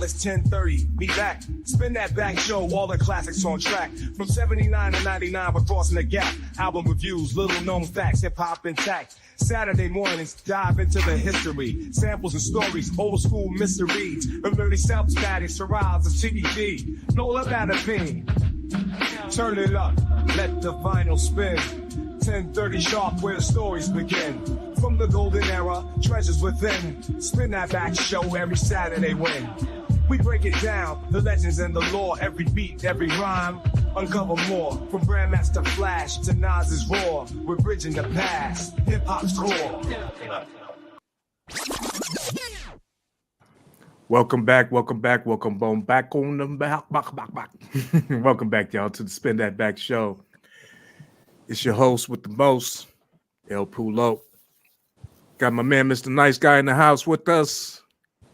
it's 10:30. Be back. Spin that back show, all the classics on track. From 79 to 99, we're crossing the gap. Album reviews, little known facts, hip hop intact. Saturday mornings, dive into the history. Samples and stories, old school mysteries. From early self-static, Shiraz and CBD. No about a bean. Turn it up, let the vinyl spin. 10:30 sharp, where the stories begin. From the golden era, treasures within. Spin that back show every Saturday when we break it down, the legends and the lore, every beat, every rhyme. Uncover more, from Grandmaster Flash to Nas's Raw. We're bridging the past, hip hop's core. Welcome back on the back. Welcome back, y'all, to the Spin That Back show. It's your host with the most, El Pulo. Got my man, Mr. Nice Guy, in the house with us.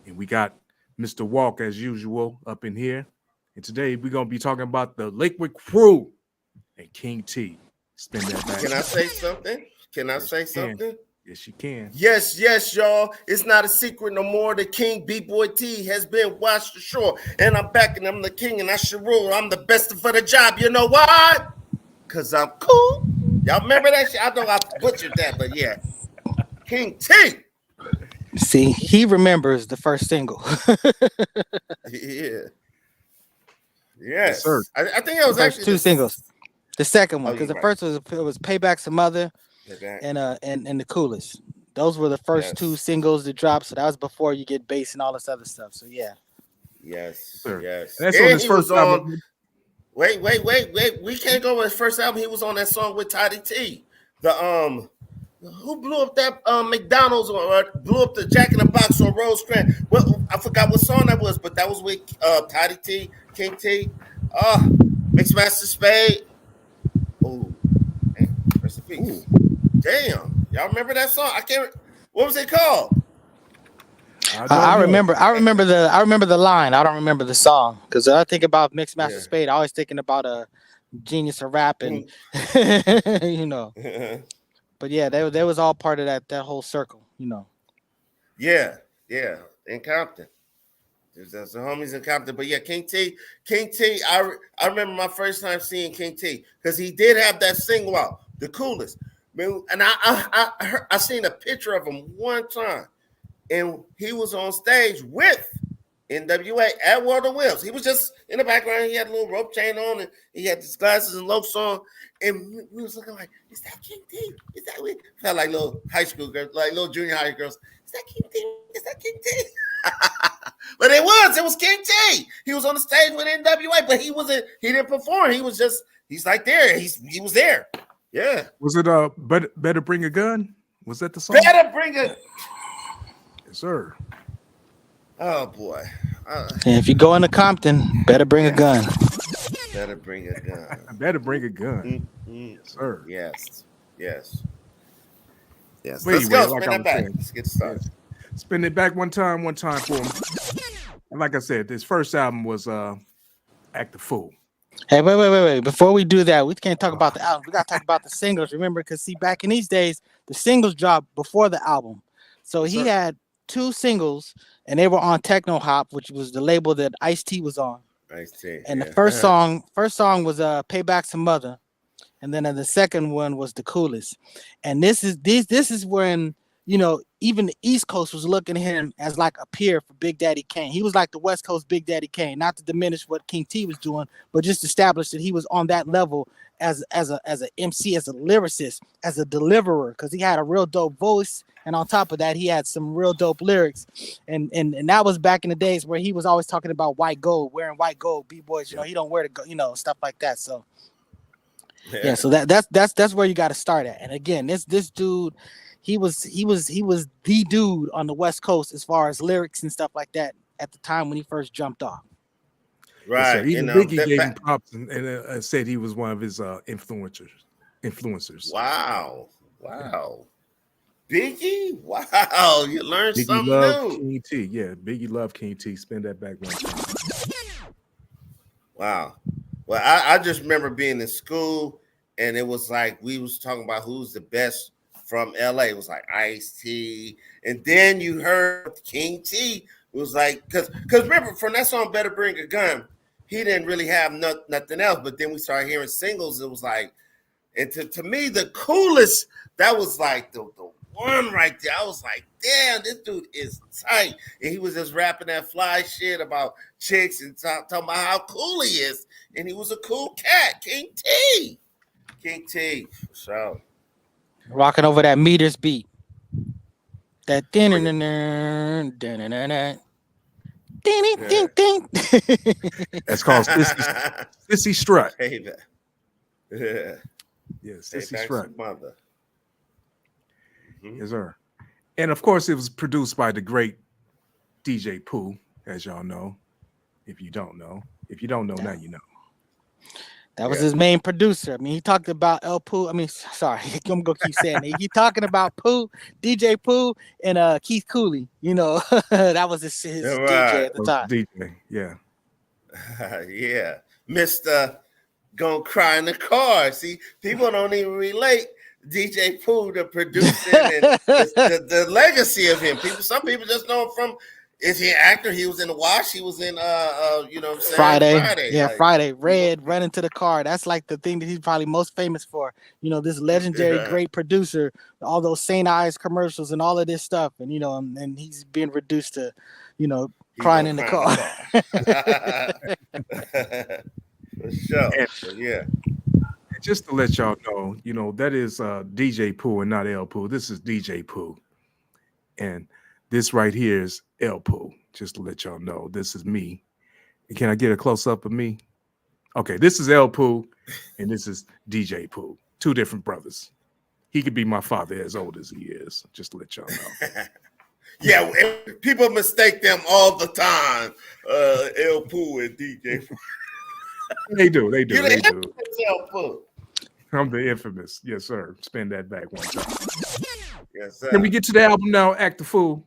And we got Mr. Walk, as usual, up in here. And today we're going to be talking about the Likwit crew and King T. Spin that back. Can I say something? Yes, you can. Yes, y'all. It's not a secret no more. The King B-Boy T has been washed ashore. And I'm back and I'm the king and I should rule. I'm the best for the job. You know why? Because I'm cool. Y'all remember that shit? I know I butchered that, but yeah. King T. See, he remembers the first single. Yeah. Yes, sir. I think it was actually two singles. The second one, because the right. first was "Payback Some Mother" and the Coolest. Those were the first two singles that dropped. So that was before you get bass and all this other stuff. So yeah. Yes, sir. Yes. That's on his first album. Wait. We can't go with his first album. He was on that song with Toddy T. The who blew up that McDonald's or blew up the Jack in the Box or Rosecrans? Well, I forgot what song that was, but that was with Toddy T, King T, Mixmaster Spade. Oh, rest in peace. Damn, y'all remember that song? I can't. What was it called? I remember the line. I don't remember the song because I think about Mixmaster Spade. I always thinking about a genius of rapping, you know. But yeah, they was all part of that whole circle, you know. Yeah, in Compton. There's the homies in Compton. But yeah, King T. I remember my first time seeing King T because he did have that single out, The Coolest. And I seen a picture of him one time, and he was on stage with NWA at World of Wheels. He was just in the background. He had a little rope chain on, and he had his glasses and loafs on. And we was looking like, is that King T? Is that we felt like little high school girls, like little junior high girls? Is that King T? Is that King T? But it was King T. He was on the stage with NWA, but he didn't perform. He's like there. He was there. Yeah. Was it Better Bring a Gun? Was that the song? Better Bring a Yes, sir. Oh boy. If you go into Compton, better bring a gun. Better bring a gun. Better bring a gun. Yes, sir. Yes. Let's go. Spin that back. Let's get started. Yes. Spin it back one time for him. And like I said, this first album was Act the Fool. Hey, wait. Before we do that, we can't talk about the album. We got to talk about the singles. Remember, because see, back in these days, the singles dropped before the album. So he had two singles, and they were on Techno Hop, which was the label that Ice-T was on. Ice-T. And the first song was Payback Some Mother. And then the second one was The Coolest. And this is when, you know, even the East Coast was looking at him as like a peer for Big Daddy Kane. He was like the West Coast Big Daddy Kane, not to diminish what King T was doing, but just establish that he was on that level as a MC, as a lyricist, as a deliverer, because he had a real dope voice. And on top of that, he had some real dope lyrics. And that was back in the days where he was always talking about white gold, wearing white gold, B-boys, you know, he don't wear the gold, you know, stuff like that. So yeah, so that's where you got to start at. And again, this dude, he was the dude on the West Coast as far as lyrics and stuff like that at the time when he first jumped off. Right. Yes, even Biggie gave him props and said he was one of his influencers. Wow. Biggie? Wow. You learned Biggie something loved new. King T. Yeah, Biggie loved King T. Spin that back one time. Wow. Well, I just remember being in school, and it was like we was talking about who's the best from LA. It was like Ice-T. And then you heard King T It was like because remember from that song "Better Bring a Gun," he didn't really have nothing else. But then we started hearing singles. It was like, and to me, the coolest that was like the one right there. I was like, damn, this dude is tight, and he was just rapping that fly shit about chicks and talking about how cool he is, and he was a cool cat, King T. King T, for sure. Rocking over that meters beat. That ding Oh, yeah. ding ding ding. That's called Sissy Strut. Hey, that. Yeah. Yeah, Hey, Sissy thanks, Strut. mother. Mhm. Yes, sir. And of course, it was produced by the great DJ Pooh, as y'all know. If you don't know, now you know. That was Yeah. his main producer. I mean, he talked about El Pooh. I mean, sorry, I'm gonna keep saying it. He talking about Pooh, DJ Pooh, and Keith Cooley. You know, that was his DJ Right. at the time. DJ, yeah. Yeah. Mr. Gonna Cry in the Car. See, people don't even relate DJ Pooh to producing and the legacy of him. Some people just know him from, is he an actor? He was in The Wash. He was in you know what I'm saying? Friday. Yeah, Like, Friday. Red, running to the car. That's like the thing that he's probably most famous for. You know, this legendary great producer, all those St. Ives commercials and all of this stuff. And you know, and he's being reduced to, you know, crying in the car. For sure. And So, yeah. just to let y'all know, you know, that is DJ Pooh and not El Pooh. This is DJ Pooh. And this right here is El Pooh. Just to let y'all know, this is me. Can I get a close up of me? Okay, this is El Pooh, and this is DJ Pooh. Two different brothers. He could be my father as old as he is. Just to let y'all know. Yeah, people mistake them all the time. El Pooh and DJ Pooh. They do. You're the infamous El Pooh. I'm the infamous. Yes, sir. Spin that back one time. Yes, sir. Can we get to the album now? Act the Fool.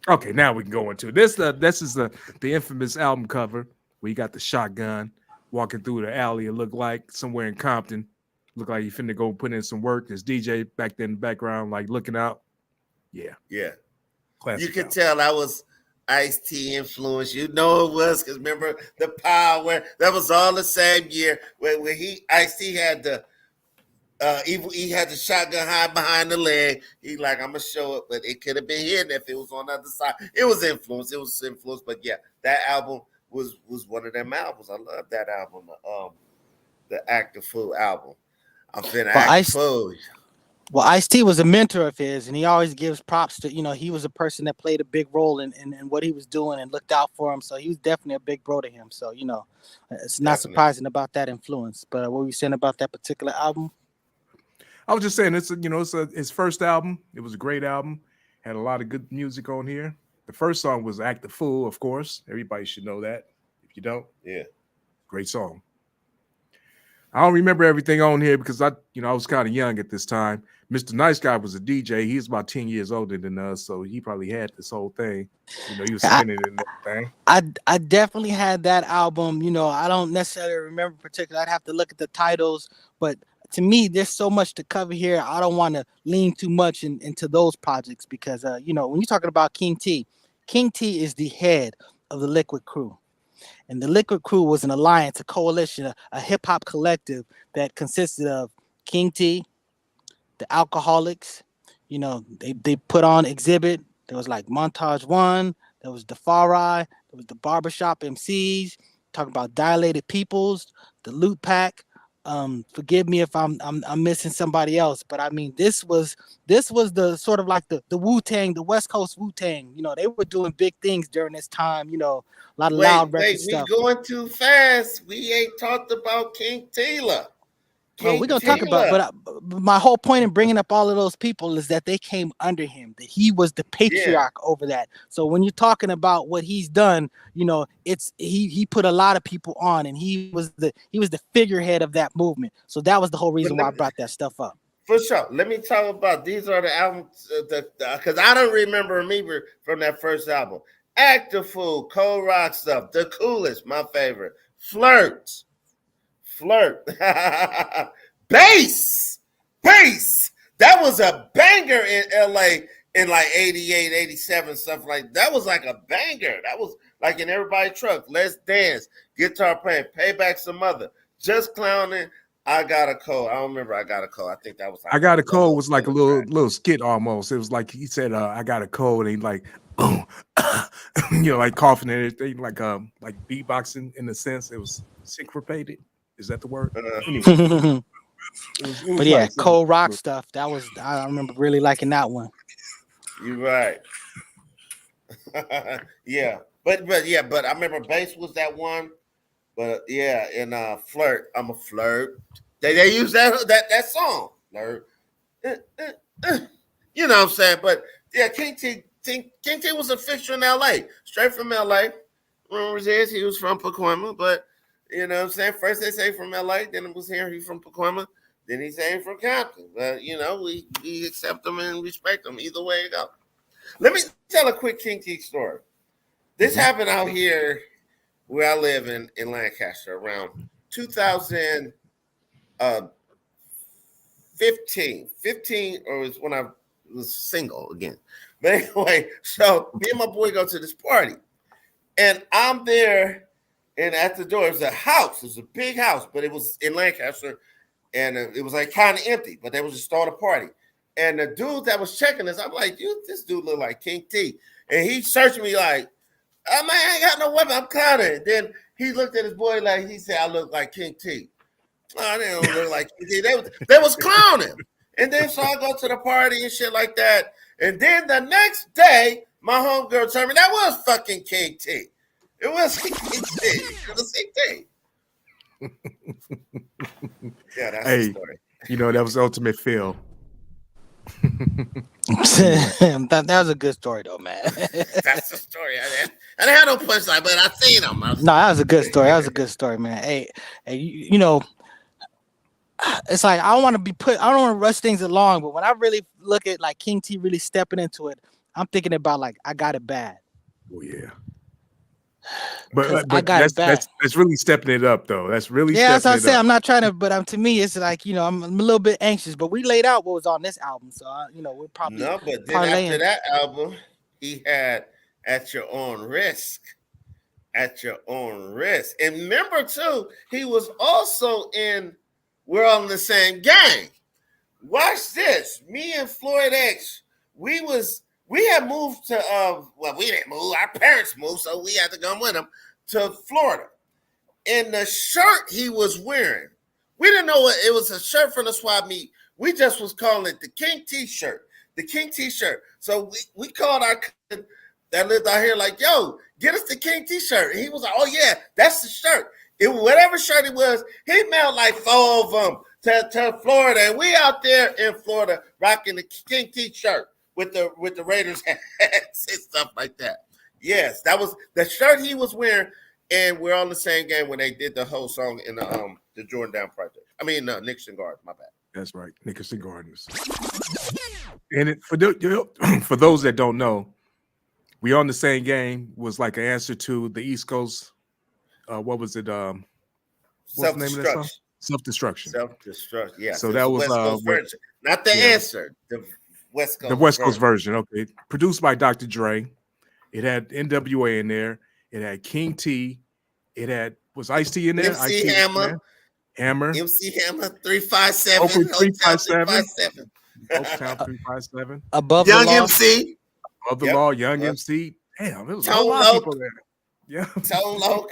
Okay, now we can go into this. This is the infamous album cover where you got the shotgun walking through the alley. It looked like somewhere in Compton. Looked like you finna go put in some work. There's DJ back there in the background, like looking out. Yeah. Yeah. Classic You could album. tell that was Ice-T influence. You know it was, because remember the Power. That was all the same year where Ice-T had the he had the shotgun hide behind the leg. He like, I'm gonna show it, but it could have been hidden if it was on the other side. It was influence. But yeah, that album was one of them albums. I love that album. The Act the Fool album. I'm finna act the fool. Well, Ice-T was a mentor of his, and he always gives props to, you know, he was a person that played a big role in what he was doing and looked out for him. So he was definitely a big bro to him. So, you know, it's not surprising about that influence. But what were you saying about that particular album? I was just saying, it's his first album. It was a great album. Had a lot of good music on here. The first song was Act the Fool, of course. Everybody should know that. If you don't, yeah, great song. I don't remember everything on here because I was kind of young at this time. Mr. Nice Guy was a DJ. He was about 10 years older than us, so he probably had this whole thing. You know, he was spinning it and everything. I definitely had that album. You know, I don't necessarily remember particularly. I'd have to look at the titles, but to me, there's so much to cover here. I don't want to lean too much into those projects because, you know, when you're talking about King T is the head of the Likwit Crew. And the Likwit Crew was an alliance, a coalition, a hip-hop collective that consisted of King T, the Alcoholics. You know, they put on Exhibit. There was like Montage One. There was the Far Eye. There was the Barbershop MCs. Talking about Dilated Peoples, the Loot Pack. Forgive me if I'm missing somebody else, but I mean this was the sort of like the Wu-Tang, the West Coast Wu-Tang. You know, they were doing big things during this time. You know, a lot of loud record stuff. We going too fast. We ain't talked about King Taylor. Well, we're gonna talk about, but my whole point in bringing up all of those people is that they came under him. That he was the patriarch over that. So when you're talking about what he's done, you know, it's he put a lot of people on, and he was the figurehead of that movement. So that was the whole reason why I brought that stuff up. For sure. Let me talk about these are the albums because I don't remember them either from that first album. Act the Fool, Cold Rock Stuff, The Coolest, my favorite. Flirt. Bass. That was a banger in LA. in like 88, 87, stuff like that. Was like a banger. That was like in everybody's truck. Let's Dance, Guitar Playing, Payback Some Mother, Just Clowning. I Got a Cold. I don't remember I Got a Cold. I think that was like I Got a Cold was like a little skit almost. It was like he said, I got a cold, and he like, boom, like coughing and everything, like beatboxing in a sense. It was syncopated. Is that the word? Anyway. But yeah, nice. Cold rock stuff. I remember really liking that one. You're right. Yeah. But I remember Bass was that one. But yeah, and Flirt. I'm a flirt. They use that song. Flirt. You know what I'm saying? But yeah, King T was a fixture in LA. Straight from LA. Rumors is he was from Pacoima, but you know what I'm saying? First they say from LA, then it was here he's from Pacoima, then he say from Compton. But you know, we accept them and respect them either way it goes. Let me tell a quick King T story. This happened out here where I live in Lancaster around 2015, or was when I was single again. But anyway, so me and my boy go to this party, and I'm there. And at the door, it was a house. It was a big house, but it was in Lancaster. And it was like kind of empty, but they was just starting a party. And the dude that was checking us, I'm like, this dude look like King T. And he searched me like, oh, man, I ain't got no weapon. I'm clowning. Then he looked at his boy like, he said, I look like King T. Oh, they don't look like King T. They was clowning. And then so I go to the party and shit like that. And then the next day, my homegirl told me that was fucking King T. It was King T. It was King T. Yeah, that's the story. You know, that was the ultimate Phil. that was a good story though, man. That's the story. I didn't have no punchline, but I seen him. No, that was a good story. That was a good story, man. Hey, you know, it's like I don't want to rush things along, but when I really look at like King T really stepping into it, I'm thinking about like I Got It Bad. Oh yeah. But that's really stepping it up though. That's really that's what I say. I'm not trying to, but to me, it's like I'm a little bit anxious. But we laid out what was on this album, so we're probably but then after that album, he had At Your Own Risk. At Your Own Risk, and remember too, he was also in We're All in the Same Gang. Watch this. Me and Floyd X, we had moved to, we didn't move. Our parents moved, so we had to come with them to Florida. And the shirt he was wearing, we didn't know it was a shirt from the swap meet. We just was calling it the King T-shirt. The King T-shirt. So we called our cousin that lived out here like, yo, get us the King T-shirt. And he was like, oh, yeah, that's the shirt. Whatever shirt it was, he mailed like 4 of them to Florida. And we out there in Florida rocking the King T-shirt. With the Raiders hats and stuff like that. Yes, that was the shirt he was wearing, and We're on the Same Game when they did the whole song in the Jordan Down Project. I mean, Nickerson Gardens. My bad. That's right, Nickerson Gardens. And for those that don't know, We On the Same Game was like an answer to the East Coast. What was it? What's the name of that song? Self-Destruction. Self-Destruction. Yeah. So that was version. Not the answer. The West Coast version. Okay. Produced by Dr. Dre. It had NWA in there. It had King T. Was Ice-T in there? MC Hammer. MC Hammer 357. Okay, 357. 357. Above Young the Law. MC. Above the Law, Young MC. Damn, it was a whole lot of people there. Yeah. Tone Loc.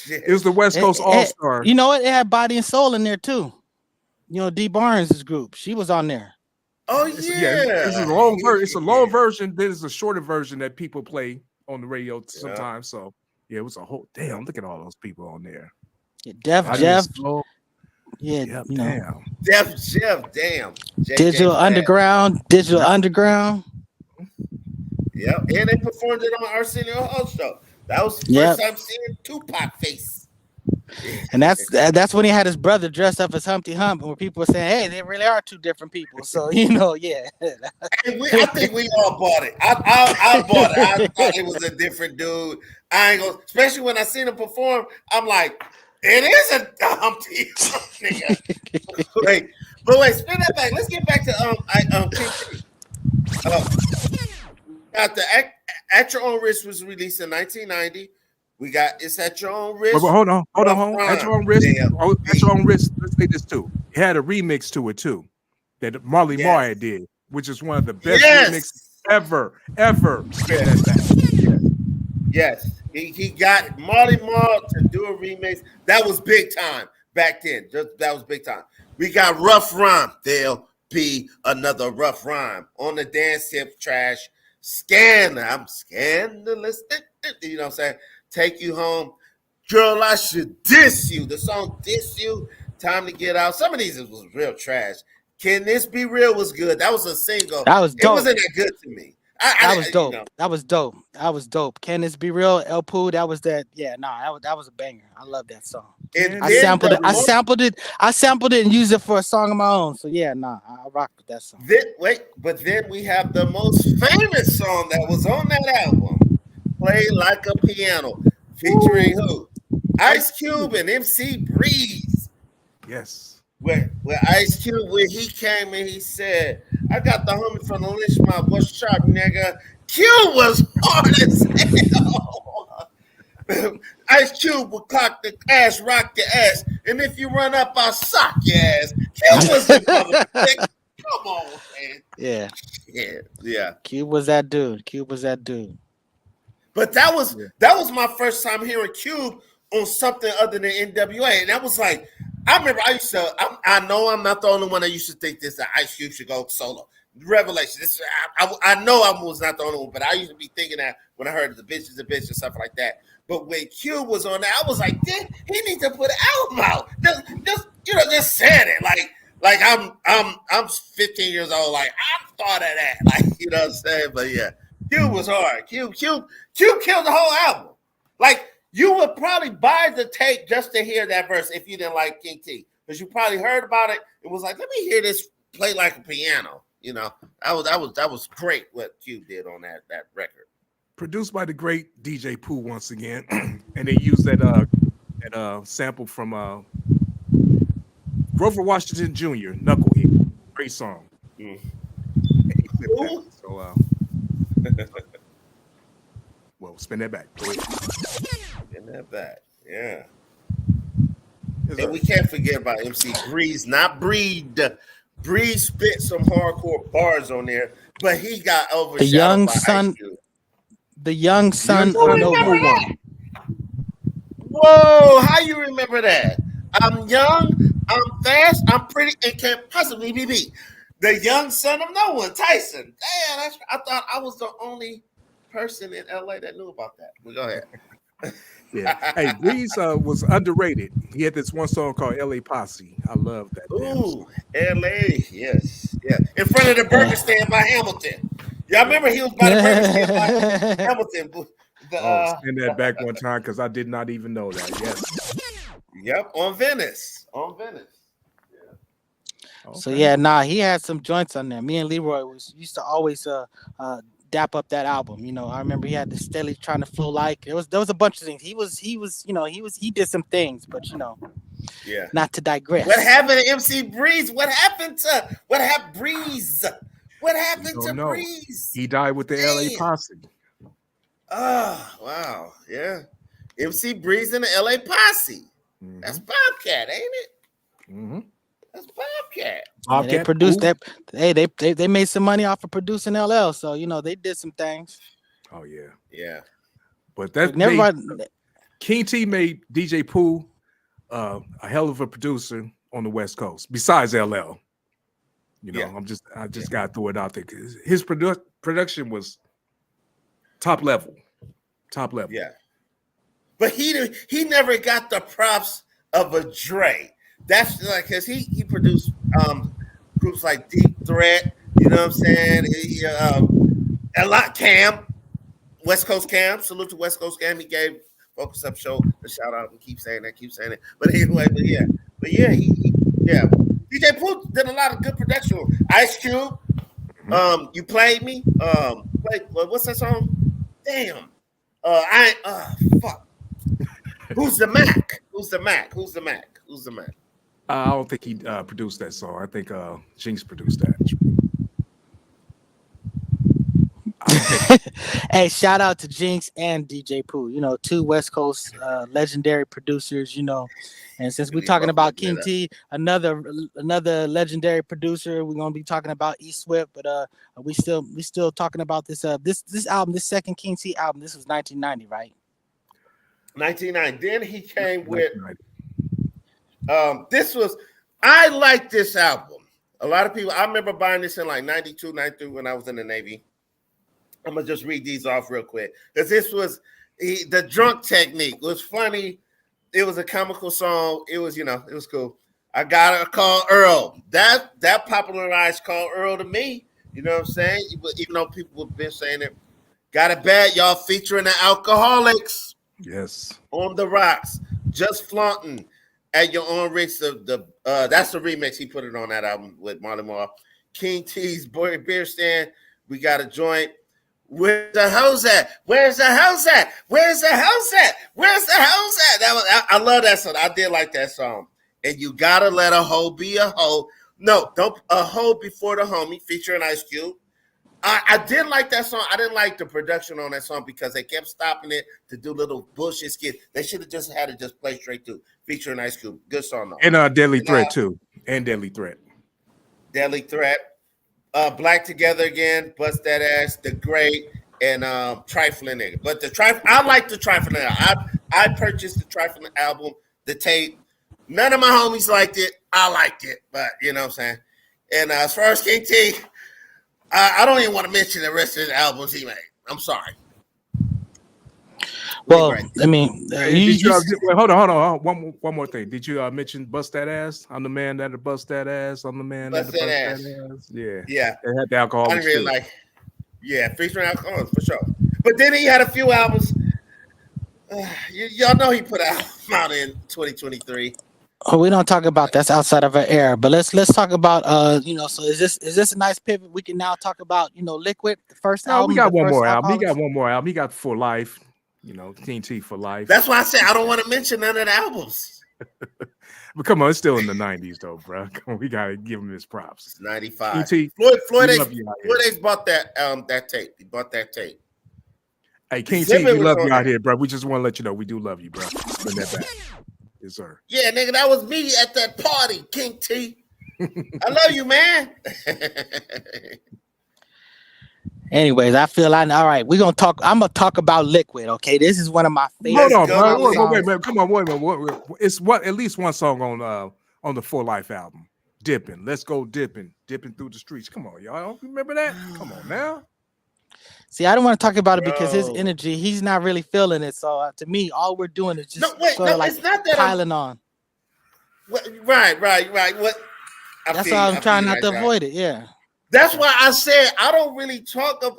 It was the West Coast All-Star. You know what? It had Body and Soul in there too. D Barnes' group. She was on there. Oh yeah. It's a long version. It's a long version. There's a shorter version that people play on the radio sometimes. So yeah, it was a whole damn. Look at all those people on there. Yeah, Def Jeff. Yeah, yep, damn. Def Jeff, damn. Digital Underground. Yep, and they performed it on Arsenio Hall show. That was the first time seeing Tupac face. And that's when he had his brother dressed up as Humpty Hump, and where people were saying, "Hey, they really are two different people." So yeah. I think we all bought it. I bought it. I thought it was a different dude. I ain't gonna, especially when I seen him perform. I'm like, it is a Humpty Hump. Wait, spin that back. Let's get back to King T. Got the At Your Own Risk was released in 1990. We got It's At Your Own Risk. Hold on. At Your Own Risk. At Your Own Risk. Let's say this too. It had a remix to it too, that Marley Marl did, which is one of the best remixes ever. Yes, he got Marley Marl to do a remix. That was big time back then. That was big time. We got Rough Rhyme. There'll be another Rough Rhyme on the dance tip trash. I'm scandalous. You know what I'm saying? Take You Home. Girl, I should diss you. The song Diss You. Time to Get Out. Some of these was real trash. Can This Be Real was good. That was a single. That was dope. It wasn't that good to me. That was dope. You know. That was dope. Can This Be Real? El Poo, that was that. Yeah, that was a banger. I love that song. I sampled it and used it for a song of my own. So yeah, I rocked with that song. Then we have the most famous song that was on that album, Play Like a Piano, featuring who? Ice Cube and MC Breeze. Yes. Where Ice Cube, where he came and he said, I got the homie from the lynch mob. What's up, nigga? Cube was hard as hell. Ice Cube would cock the ass, rock the ass, and if you run up, I'll sock your ass. Cube was the motherfucker. Come on, man. Yeah. Cube was that dude. But that was my first time hearing Cube on something other than NWA, and that was like, I remember I know I'm not the only one that used to think this, that Ice Cube should go solo. Revelation. I know I was not the only one, but I used to be thinking that when I heard the bitch is a bitch and stuff like that. But when Cube was on that, I was like, he needs to put an album out. Just saying it. Like I'm 15 years old. Like I thought of that. Like, you know what I'm saying? But yeah, Cube was hard. Cube killed the whole album. Like, you would probably buy the tape just to hear that verse if you didn't like King T, because you probably heard about it. It was like, let me hear this play like a piano. You know, that was great what Cube did on that record. Produced by the great DJ Pooh once again, and they used that sample from Grover Washington Jr. Knucklehead. Great song. So well, spin that back. Go ahead. Spin that back. Yeah. And we can't forget about MC Breeze, not Breed. Breeze spit some hardcore bars on there, but he got overshadowed the young by son. Ice Cube. The young son of No One. Whoa, how you remember that? I'm young, I'm fast, I'm pretty, and can't possibly be beat. The young son of no one, Tyson. Damn, I thought I was the only person in LA that knew about that. Well, go ahead. Yeah. Hey, Breeze was underrated. He had this one song called LA Posse. I love that. Ooh, LA, yes. Yeah. In front of the burger stand by Hamilton. Y'all remember he was by the burger stand by Hamilton. Spin that back one time because I did not even know that. Yes. Yep, on Venice. Yeah. Okay. So yeah, he had some joints on there. Me and Leroy used to always dap up that album. You know, I remember he had the steadily trying to flow like. There was a bunch of things. He did some things, but yeah. Not to digress. What happened to MC Breeze? What happened Breeze? What happened to Breeze? He died with the LA Posse. Oh, wow. Yeah. MC Breeze and the LA Posse. Mm-hmm. That's Bobcat, ain't it? Mm-hmm. That's Bobcat. Yeah, they produced that. Hey, they made some money off of producing LL, so they did some things. Oh yeah, yeah. But that King T made DJ Pooh a hell of a producer on the West Coast. Besides LL, I just gotta throw it out there because his production was top level. Yeah, but he never got the props of a Dre. That's like because he produced groups like Deep Threat, you know what I'm saying? A lot Cam, West Coast Cam. Salute to West Coast Cam. He gave Focus Up Show a shout out and keep saying that. But anyway, he DJ Pooh did a lot of good production. Ice Cube, You Played Me. What's that song? Damn. Fuck. Who's the Mac? I don't think he produced that song. I think Jinx produced that. Hey, shout out to Jinx and DJ Pooh. You know, two West Coast legendary producers. You know, and since we're We talking both about look King good. T, another legendary producer, we're gonna be talking about E Swift. But we still talking about this album, this second King T album. This was 1990, right? 99. Then he came with 1990. this was I like this album. A lot of people I remember buying this in like 92, 93 when I was in the Navy. I'm gonna just read these off real quick because this was the drunk technique was funny. It was a comical song. It was, it was cool. I gotta call Earl. That popularized Call Earl to me. You know what I'm saying? Even though people have been saying it. Got it bad, y'all, featuring the Alcoholics Yes. on the rocks. Just flaunting at your own risk of that's the remix. He put it on that album with Marley Marl. King T's Beer Stand. We got a joint. Where's the house at? Where's the house at? Where's the house at? Where's the house at? I love that song. I did like that song. And you gotta let a hoe be a hoe. No, don't a hoe before the homie featuring Ice Cube. I did like that song. I didn't like the production on that song because they kept stopping it to do little bullshit skits. They should have just had it just play straight through featuring Ice Cube. Good song though. And Deadly Threat too. And Deadly Threat. Deadly Threat. Black Together Again, Bust That Ass, The Great, and Trifling Nigga. But I like the Trifling album. I purchased the Trifling album, the tape. None of my homies liked it. I liked it, but you know what I'm saying. And as far as King T, I don't even want to mention the rest of the albums he made. I'm sorry. Well, I mean, Wait, hold on. One more thing. Did you mention Bust That Ass? I'm the man that'll bust that ass. I'm the man that'll bust that ass. Yeah. Yeah. They had the alcohol. I didn't really like. Yeah, featuring Alcoholics for sure. But then he had a few albums. Y'all know he put out in 2023. Oh, we don't talk about that's outside of our era, but let's talk about so is this a nice pivot? We can now talk about Likwit, the first album. We got one more album. Alcoholics. He got one more album. He got For Life. King T For Life. That's why I said I don't want to mention none of the albums. But come on, it's still in the 90s though, bro. We gotta give him his props. It's 95. King T, Floyd Ace bought that tape. He bought that tape. Hey, King T, we love you out here, bro. We just want to let you know we do love you, bro. Bring that back. Yes, sir. Yeah, nigga, that was me at that party, King T. I love you, man. Anyways, I feel all right. We're gonna talk. I'm gonna talk about Likwit. Okay, this is one of my favorite. Hold on, bro. Wait, come on, wait. It's at least one song on the For Life album. Dipping. Let's go dipping through the streets. Come on, y'all. Don't remember that? Come on now. See, I don't want to talk about it because his energy, he's not really feeling it. So to me, all we're doing is just it's not that piling on. Right. What? That's why I'm trying not to avoid it. Yeah. That's why I said I don't really talk of.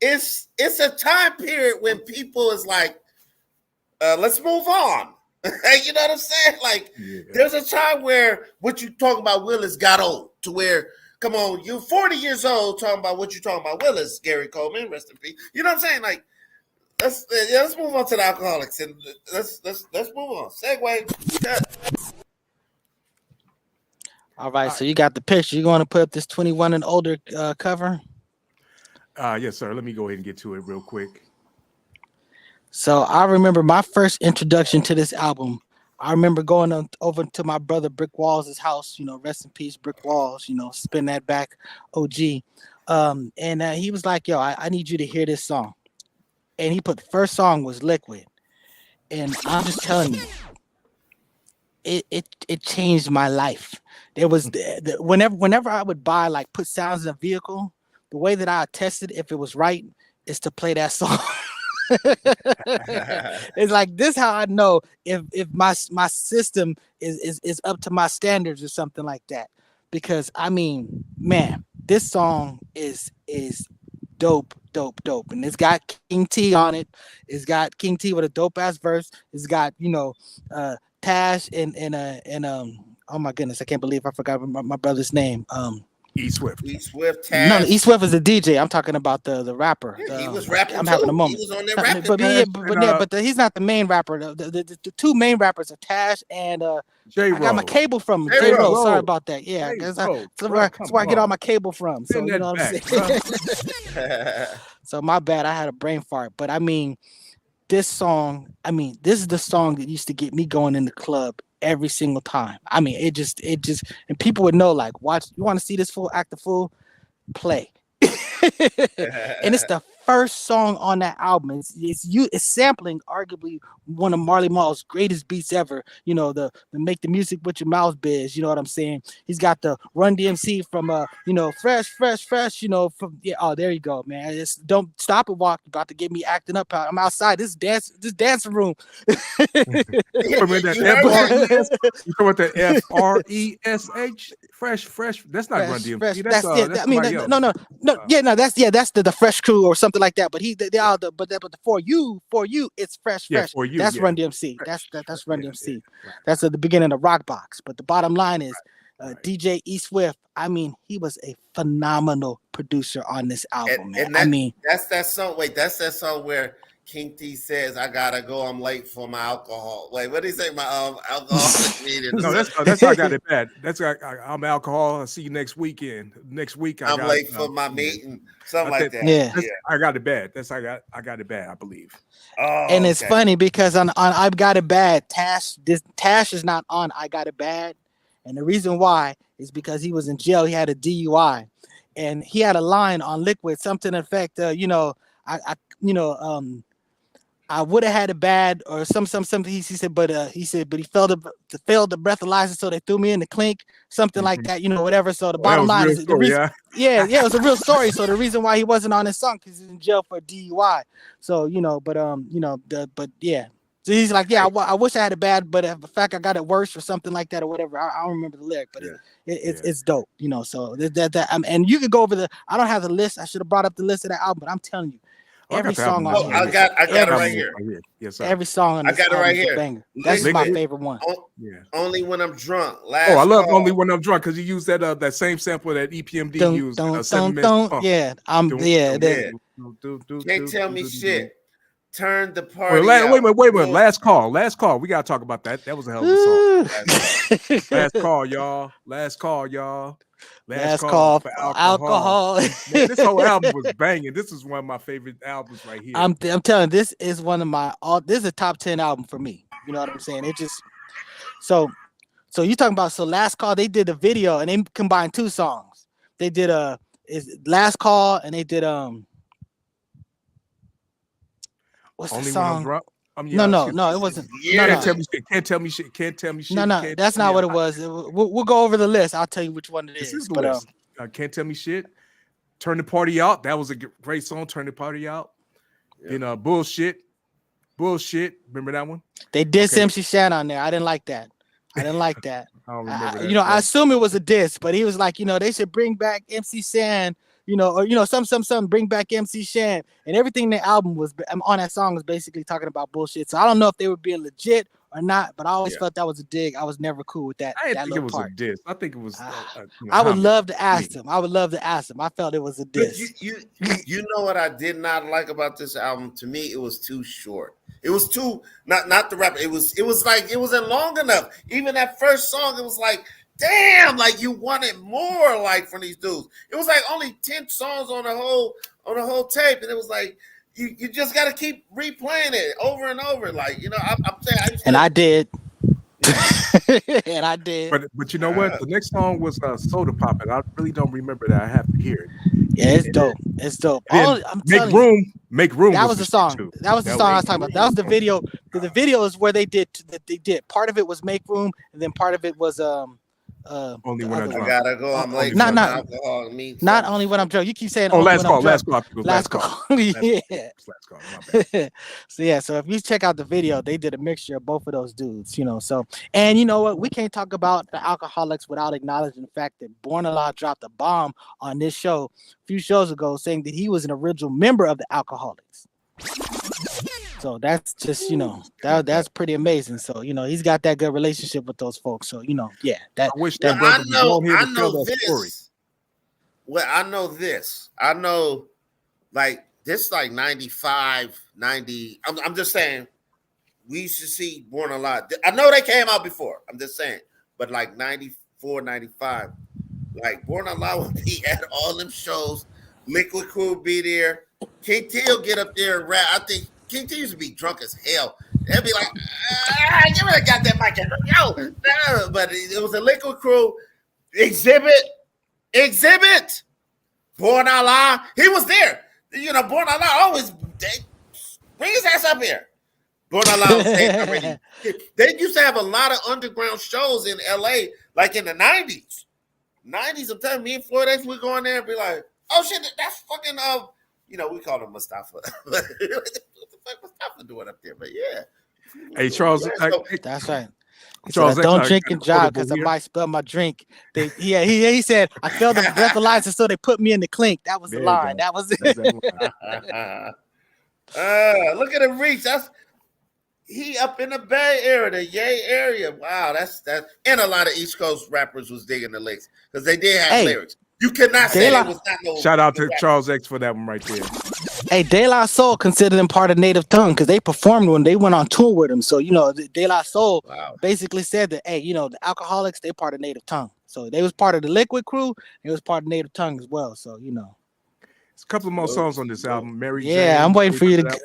It's a time period when people is like, let's move on. You know what I'm saying? Like, there's a time where what you talking about Willis got old to where. Come on, you 40 years old talking about what you talking about. Willis, Gary Coleman, rest in peace. You know what I'm saying? Like, let's move on to the Alcoholics and let's move on. Segue. Cut. All right, so you got the picture. You going to put up this 21 and older cover? Yes, sir. Let me go ahead and get to it real quick. So I remember my first introduction to this album. I remember going over to my brother Brick Walls' house, rest in peace, Brick Walls, spin that back, OG. And he was like, yo, I need you to hear this song. And he put the first song was Likwit. And I'm just telling you, it changed my life. There was whenever I would buy, like put sounds in a vehicle, the way that I tested if it was right is to play that song. It's like this how I know if my system is up to my standards or something like that, because I mean, man, this song is dope, and it's got King T on it. It's got King T with a dope ass verse. It's got Tash and oh my goodness, I can't believe I forgot my brother's name. E Swift. E Swift, No, Taz. E Swift is a DJ. I'm talking about the rapper. Yeah, he The, was rapping I'm too. having a moment. He was on there No, rapping. but Taz and, he's not the main rapper. The two main rappers are Tash and J. I got my Rose. cable from J. J. Rose. Rose. Sorry about that. Yeah, J. that's Rose, that's where I get all my cable from. So Send you know that what I'm back, saying. bruh. So my bad. I had a brain fart. But I mean, this song. I mean, this is the song that used to get me going in the club every single time. I mean, it just, and people would know, like, watch. You want to see this fool act the fool? Play. And it's the first song on that album. It's sampling arguably one of Marley Marl's greatest beats ever. You know, the make the music with your mouth biz. You know what I'm saying? He's got the Run DMC from you know, fresh. You know, from yeah. Oh, there you go, man. Just don't stop and walk. You're about to get me acting up. I'm outside. This dancing room. Remember that F-R-E-S? You talking about the F-R-E-S-H? Fresh. That's not Run DMC. Fresh. That's I mean, somebody else. No. Yeah, no. That's the Fresh Crew or something like that. But they all but the for you, it's fresh. Yeah, For You, That's yeah. Run DMC. Fresh. That's Run Yeah, DMC. yeah, right. That's at the beginning of Rock Box. But the bottom line is, Right. DJ E Swift. I mean, he was a phenomenal producer on this album, man. That, I mean, that's that song. Wait, that's that song where King T says, "I gotta go. I'm late for my alcohol." Wait, what did he say? My alcoholic meeting. No, that's how I got it bad. That's I'm alcohol. I'll see you next weekend. Next week I'm late for my meeting. Something like that. Yeah. I got it bad. That's I got it bad, I believe. Oh, and it's funny because on I've Got It Bad, Tash is not on I Got It Bad, and the reason why is because he was in jail. He had a DUI, and he had a line on Likwit, something to the effect, you know, I would have had it bad, or something. He said, but he failed the breathalyzer, so they threw me in the clink, something like that, you know, whatever. So the bottom line is the reason, yeah, it was a real story. So the reason why he wasn't on his song because he's in jail for DUI. So you know, but yeah. So he's like, yeah, I wish I had it bad, but in fact I got it worse or something like that or whatever. I don't remember the lyric, but it's dope, you know. So and you could go over I don't have the list. I should have brought up the list of that album, but I'm telling you. Every song on here. I got it right here. Yes, sir. Every song on this I got it right here. Banger. That's my favorite one. Only When I'm Drunk. I love Only When I'm Drunk because you use that same sample that EPMD used. Yeah, Can't Tell Me Shit. Turn the party. Wait a minute. Last call. We gotta talk about that. That was a hell of a song. Last call, y'all. Last call for alcohol. Man, this whole album was banging. This is one of my favorite albums right here. I'm telling you, this is one of my this is a top 10 album for me. You know what I'm saying? It just so you talking about Last Call, they did a video and they combined two songs. They did Last Call and they did what's Only the song? When I'm drunk? No, it wasn't. Yeah. Can't tell me shit. No, that's not what it was. We'll go over the list. I'll tell you which one it is. This is the list. Can't Tell Me Shit. Turn the Party Out. That was a great song. Turn the Party Out. Yeah. You know, Bullshit. Remember that one? They did MC Shan on there. I didn't like that. I don't remember that. You know, I assume it was a diss, but he was like, you know, they should bring back MC Shan. You know, or you know, some bring back MC Shan, and everything the album was on that song was basically talking about bullshit. So I don't know if they were being legit or not, but I always felt that was a dig. I was never cool with that. I didn't think it was part. a diss. I think it was. I would love to ask him. I felt it was a diss. You know what I did not like about this album? To me, it was too short. It was too not the rap. It was like it wasn't long enough. Even that first song, it was like, damn, like you wanted more like from these dudes. It was like only 10 songs on the whole tape, and it was like you just got to keep replaying it over and over. Like, you know, I'm saying, and I did. And I did. But you know what? The next song was Soda Pop, and I really don't remember that. I have to hear it. Yeah, it's dope. It's dope. Make room. That was the song. That was the song I was talking about. That was the video. The video is where they did. Part of it was Make Room, and then part of it was Only When I'm Drunk. I gotta go. I'm late. Not Only When I'm Drunk. You keep saying. Last call. Yeah. My bad. So if you check out the video, they did a mixture of both of those dudes. You know. So and you know what? We can't talk about the Alcoholics without acknowledging the fact that Born Alive dropped a bomb on this show a few shows ago, saying that he was an original member of the Alcoholics. So that's just, you know, that's pretty amazing. So, you know, he's got that good relationship with those folks. So, you know, yeah. I wish that brother was on here to tell that story. Well, I know this. I know, like, this, like 95, 90. I'm just saying, we used to see Born Alive. I know they came out before. I'm just saying. But like 94, 95, like Born Alive would be at all them shows. Liquid Crew would be there. King T will get up there and rap. I think King T used to be drunk as hell. They'd be like, give me that goddamn mic. Yo. But it was a Liquid Crew. Exhibit. Born Alive. He was there. You know, Born Alive always bring his ass up here. Born Alive was there already. They used to have a lot of underground shows in LA, like in the 90s. 90s, I'm telling you, me and Floyd X, we go in there and be like, oh shit, that's fucking we call him Mustafa. What the fuck Mustafa doing up there? But yeah. Hey, Charles, that's right. Charles, don't drink and drive because I might spill my drink. He said I failed the breathalyzer, so they put me in the clink. That was the line. That was it. Look at him reach. He up in the Bay Area, the Yay area. Wow, that's and a lot of East Coast rappers was digging the lyrics because they did have lyrics. You cannot say it was not no. Shout out to Charles X for that one right there. Hey, De La Soul considered them part of Native Tongue because they performed when they went on tour with him. So De La Soul basically said that, hey, the Alcoholics, they part of Native Tongue. So they was part of the Liquid Crew. They was part of Native Tongue as well. So It's a couple of more songs on this album. Mary Jane. Yeah, I'm waiting for you to.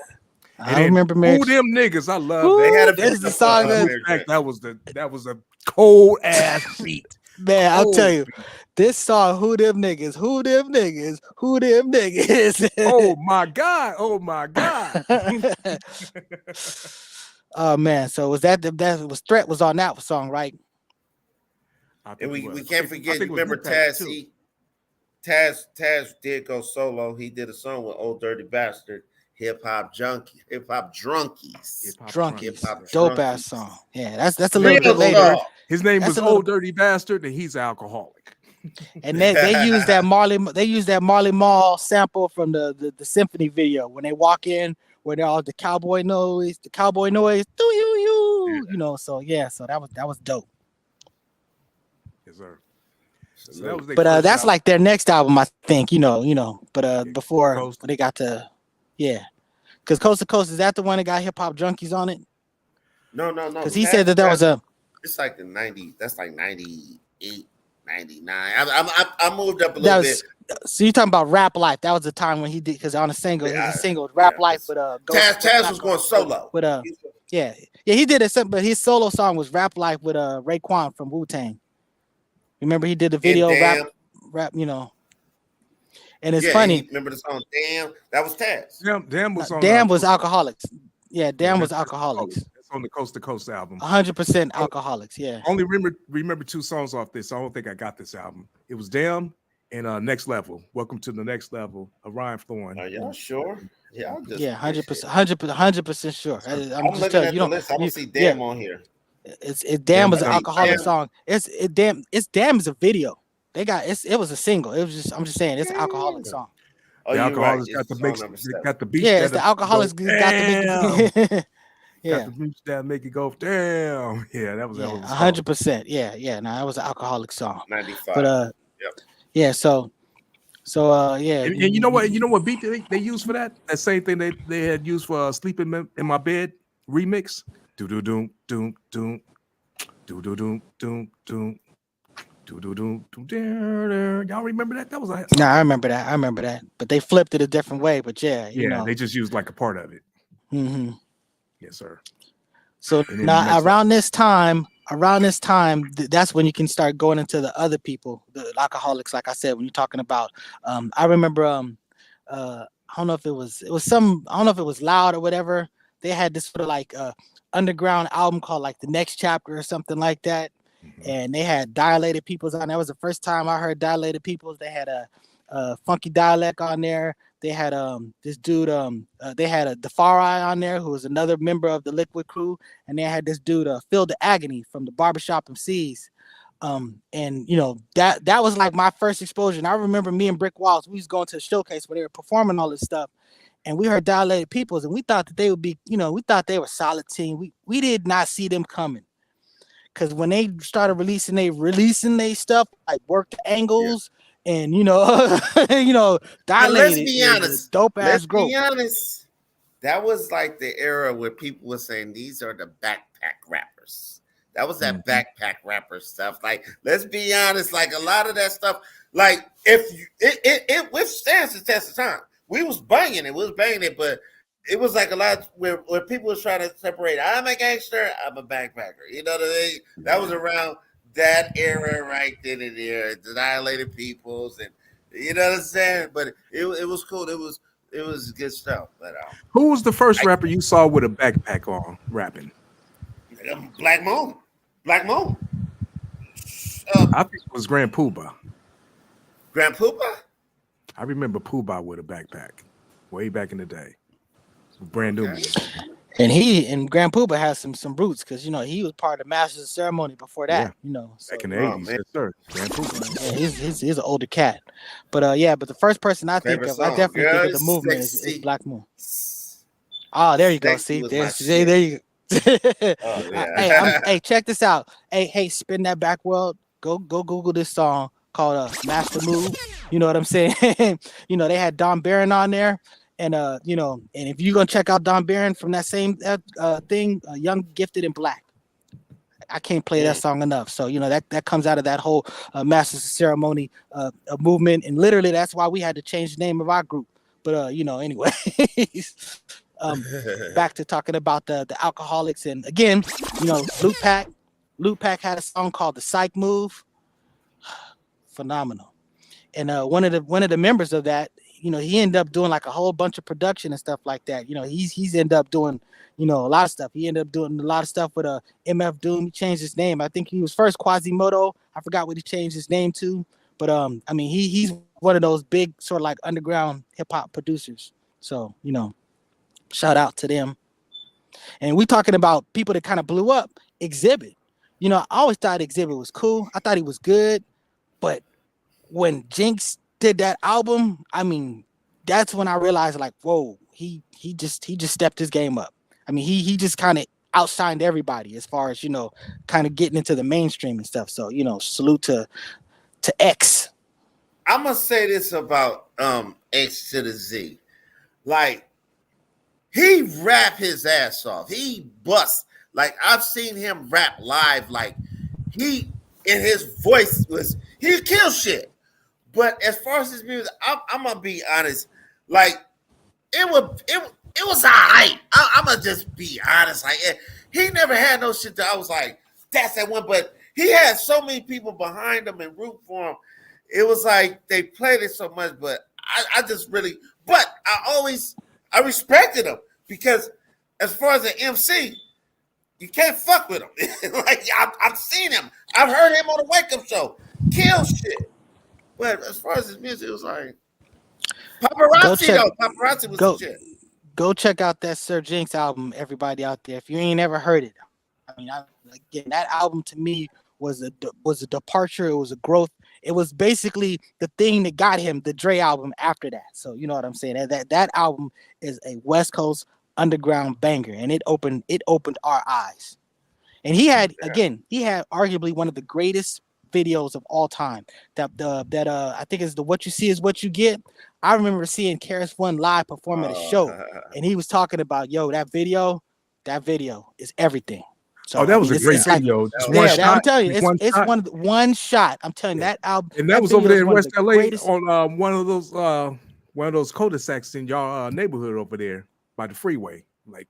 I remember Mary. Who them niggas? I love. They had a this is the song. That was a cold ass beat. Man, I'll tell you, this song, who them niggas, who them niggas, who them niggas. Oh my god, oh my god. Oh man, so was that was Threat was on that song, right? And we can't forget. Remember Taz? Taz did go solo. He did a song with Old Dirty Bastard. Hip Hop Drunkies. Dope ass song. Yeah, that's a little bit later. His name was Old Dirty Bastard, and he's alcoholic. And they used that Marley Marl sample from the symphony video when they walk in, where they're all the cowboy noise, do you. So that was dope. Yes, sir. So but that's like their next album, I think. But before they got to. Yeah, because Coast to Coast, is that the one that got Hip Hop Junkies on it? No. Because he said that was it's like the 90s. That's like 98, 99. I moved up a little bit. So you're talking about Rap Life. That was the time when he did, because on a single, Rap Life with Taz was going solo. With he did it, but his solo song was Rap Life with Raekwon from Wu-Tang. Remember he did the video rap. And it's funny. Remember the song Damn? That was Taz. Damn was on Damn was Alcoholics. Yeah, Damn was Alcoholics. It's on the Coast to Coast album. 100% Alcoholics, yeah. Only remember two songs off this. I don't think I got this album. It was Damn and Next Level. Welcome to the Next Level of Ryan Thorne. Are y'all sure? Yeah, 100% sure. I'm just telling you. I don't see Damn on here. Damn was an alcoholic song. Damn is a video. They got it was a single. I'm just saying it's an alcoholic song. Oh, the Alcoholics got the beat. Yeah, it's the Alcoholics got the got the beats that make it go damn. Yeah, that was 100%. Yeah. No, that was an alcoholic song. 95. But yeah. So yeah. And you know what beat they used for that? That same thing they had used for Sleeping in My Bed remix. Do do do do do do do do do do. Y'all remember that? That was I remember that. But they flipped it a different way. But they just used like a part of it. Mm-hmm. Yes, sir. So now around this time, that's when you can start going into the other people, the alcoholics. Like I said, when you're talking about, I remember, I don't know if it was Loud or whatever. They had this sort of like underground album called like The Next Chapter or something like that. And they had Dilated Peoples on. That was the first time I heard Dilated Peoples. They had a Funky Dialect on there. They had this dude. They had a Defari on there, who was another member of the Liquid Crew, and they had this dude Phil the Agony from the Barbershop MCs. And that was like my first exposure. And I remember me and Brick Walls, we was going to a showcase where they were performing all this stuff, and we heard Dilated Peoples, and we thought that they would be, we thought they were a solid team. We did not see them coming. Because when they started releasing their stuff, like Work the Angles and you know, you know, And let's dilated be is a honest. dope Let's ass be growth. honest. That was like the era where people were saying these are the backpack rappers. That was that backpack rapper stuff. Like, let's be honest. Like a lot of that stuff. Like, if you, it withstands the test of time. We was banging it, but it was like a lot where people was trying to separate. I'm a gangster. I'm a backpacker. You know what I mean? That was around that era right then and there. Annihilated peoples, and you know what I'm saying. But it was cool. It was good stuff. But Who was the first rapper you saw with a backpack on rapping? Black Moon. I think it was Grand Poobah. Grand Poopa. I remember Poobah with a backpack way back in the day. Brand new. And Grand Pooba has some roots because you know he was part of the Masters of Ceremony before that. Yeah. You know, so, Back in the 80s, yes, sir. Grand Poobah. yeah, he's an older cat. But yeah, but the first person I think Favorite of, I song. definitely think of Girl, the movement is sexy. Black Moon. Oh, there you go. Sexy See, was my there you go. Oh, yeah. Hey, check this out. Hey, spin that back world. Go Google this song called Master Move. You know what I'm saying? You know, they had Don Barron on there. And you know, and if you're gonna check out Don Barron from that same thing, Young, Gifted, and Black. I can't play that song enough. So, you know, that comes out of that whole Masters of Ceremony movement. And literally that's why we had to change the name of our group. But you know, anyway. Back to talking about the alcoholics, and again, you know, Luke Pack had a song called The Psych Move. Phenomenal. And one of the members of that, you know, he ended up doing like a whole bunch of production and stuff like that. You know, he's ended up doing, you know, a lot of stuff. He ended up doing a lot of stuff with MF Doom. He changed his name. I think he was first Quasimodo. I forgot what he changed his name to. But I mean, he's one of those big sort of like underground hip hop producers. So, you know, shout out to them. And we talking about people that kind of blew up. Exhibit. You know, I always thought Exhibit was cool. I thought he was good. But when Jinx did that album, I mean, that's when I realized, like, whoa, he just stepped his game up. I mean, he just kind of outshined everybody as far as, you know, kind of getting into the mainstream and stuff. So, you know, salute to X. I'm gonna say this about X to the Z. Like, he rap his ass off. He busts. Like, I've seen him rap live. Like, he in his voice he kill shit. But as far as his music, I'm gonna be honest. Like, it was alright. I'm gonna just be honest. Like, he never had no shit that I was like, that's that one. But he had so many people behind him and root for him. It was like they played it so much. But I just really, but I respected him because as far as an MC, you can't fuck with him. Like, I've seen him. I've heard him on the Wake Up Show. Kill shit. But as far as his music, it was like Paparazzi. Paparazzi was the shit. Go check out that Sir Jinx album, everybody out there. If you ain't ever heard it, I mean, again, that album to me was a departure. It was a growth. It was basically the thing that got him the Dre album after that. So you know what I'm saying? That album is a West Coast underground banger, and it opened our eyes. And he had arguably one of the greatest videos of all time. That I think is the What You See Is What You Get. I remember seeing Karis One live perform at a show, and he was talking about, that video is everything. So that was a great video. I'm telling you, it's one shot. I'm telling you, that album. And that was over there in West LA on one of those cul-de-sacs in y'all neighborhood over there by the freeway, like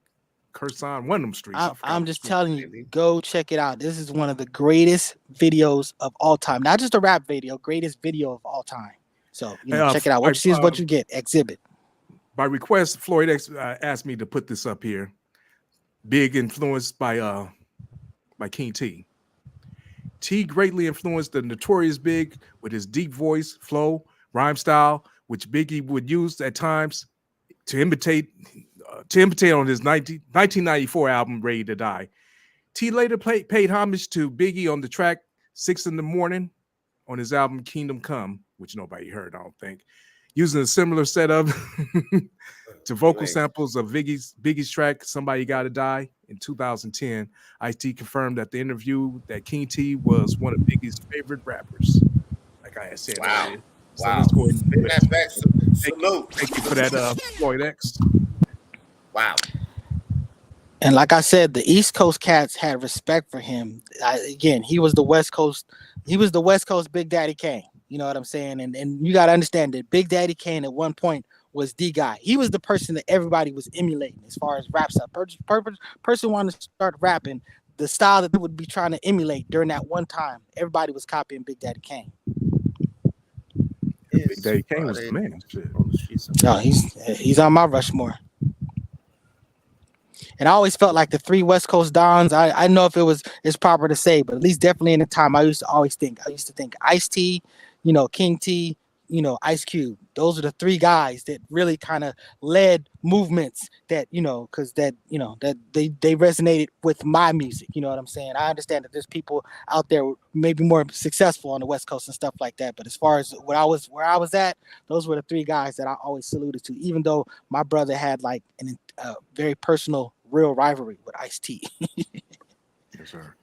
Curson, one of them streets. I'm just telling you, go check it out. This is one of the greatest videos of all time. Not just a rap video, greatest video of all time. So check it out. What you see is what you get. Exhibit. By request, Floyd X asked me to put this up here. Big influenced by King T. T greatly influenced the Notorious Big with his deep voice, flow, rhyme style, which Biggie would use at times to imitate on his 1994 album Ready to Die. T later paid homage to Biggie on the track 6 in the Morning on his album Kingdom Come, which nobody heard, I don't think, using a similar setup to vocal samples of Biggie's track Somebody Gotta Die. In 2010, Ice-T confirmed at the interview that King T was one of Biggie's favorite rappers. Like I had said earlier. So Wow. let's go ahead Spin and that back. Salute. thank you for that, Floyd X. Wow. And like I said, the East Coast cats had respect for him. Again, he was the West Coast. He was the West Coast Big Daddy Kane. You know what I'm saying? And you got to understand that Big Daddy Kane at one point was the guy. He was the person that everybody was emulating as far as rap stuff. Person wanted to start rapping the style that they would be trying to emulate during that one time. Everybody was copying Big Daddy Kane. Big Daddy Kane was the man. Shit. On the streets. No, he's on my Rushmore. And I always felt like the three West Coast Dons. I know if it's proper to say, but at least definitely in the time I used to think Ice-T, King T, Ice Cube. Those are the three guys that really kind of led movements that, because that they resonated with my music. You know what I'm saying? I understand that there's people out there maybe more successful on the West Coast and stuff like that. But as far as where I was at, those were the three guys that I always saluted to, even though my brother had like a very personal, real rivalry with Ice-T. Yes, sir.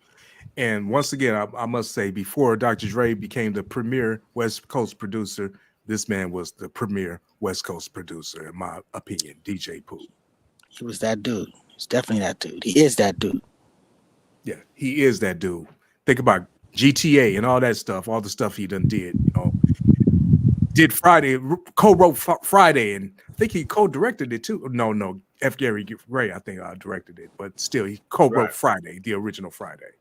And once again, I must say, before Dr. Dre became the premier West Coast producer, this man was the premier West Coast producer, in my opinion, DJ Pooh. He was that dude. He's definitely that dude. He is that dude. Yeah, he is that dude. Think about GTA and all that stuff, all the stuff he done did. Did Friday, co-wrote Friday, and I think he co-directed it too. No, F. Gary Gray, I think directed it, but still, he co-wrote Friday, the original Friday.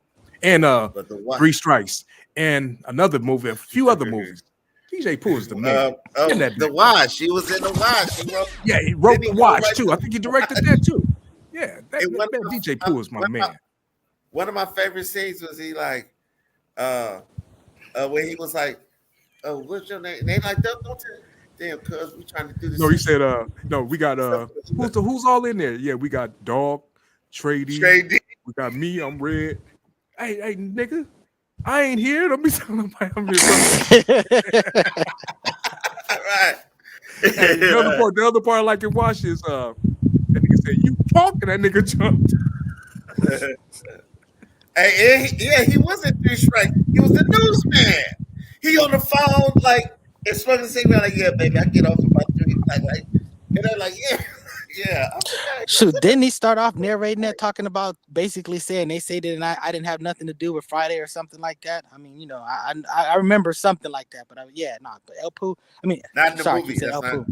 And Three Strikes, and another movie, a few other movies. DJ Pooh is the man. The Wash. He was in The Wash. He wrote The Wash too. I think he directed that too. Yeah, DJ Pooh is my man. One of my favorite scenes was he like, when he was like, "Oh, what's your name?" And they like, "Don't tell." Damn, cuz we trying to do this. No, he said, "No, we got who's all in there? Yeah, we got Dog, Trady. We got me. I'm Red. Hey, nigga, I ain't here. Don't be telling nobody I'm here." Right. Hey, the other part I like in Wash is that nigga said, "You talk," and that nigga jumped. He wasn't Three Strikes. He was the newsman. He on the phone like it's fucking saying like, "Yeah, baby, I get off about 3 like, and they're like, yeah. Shoot, didn't he start off narrating that, talking about basically saying they say that I didn't have nothing to do with Friday or something like that? I mean, I remember something like that, but but El Pooh. I mean, not in the sorry, movie. You said El Pooh.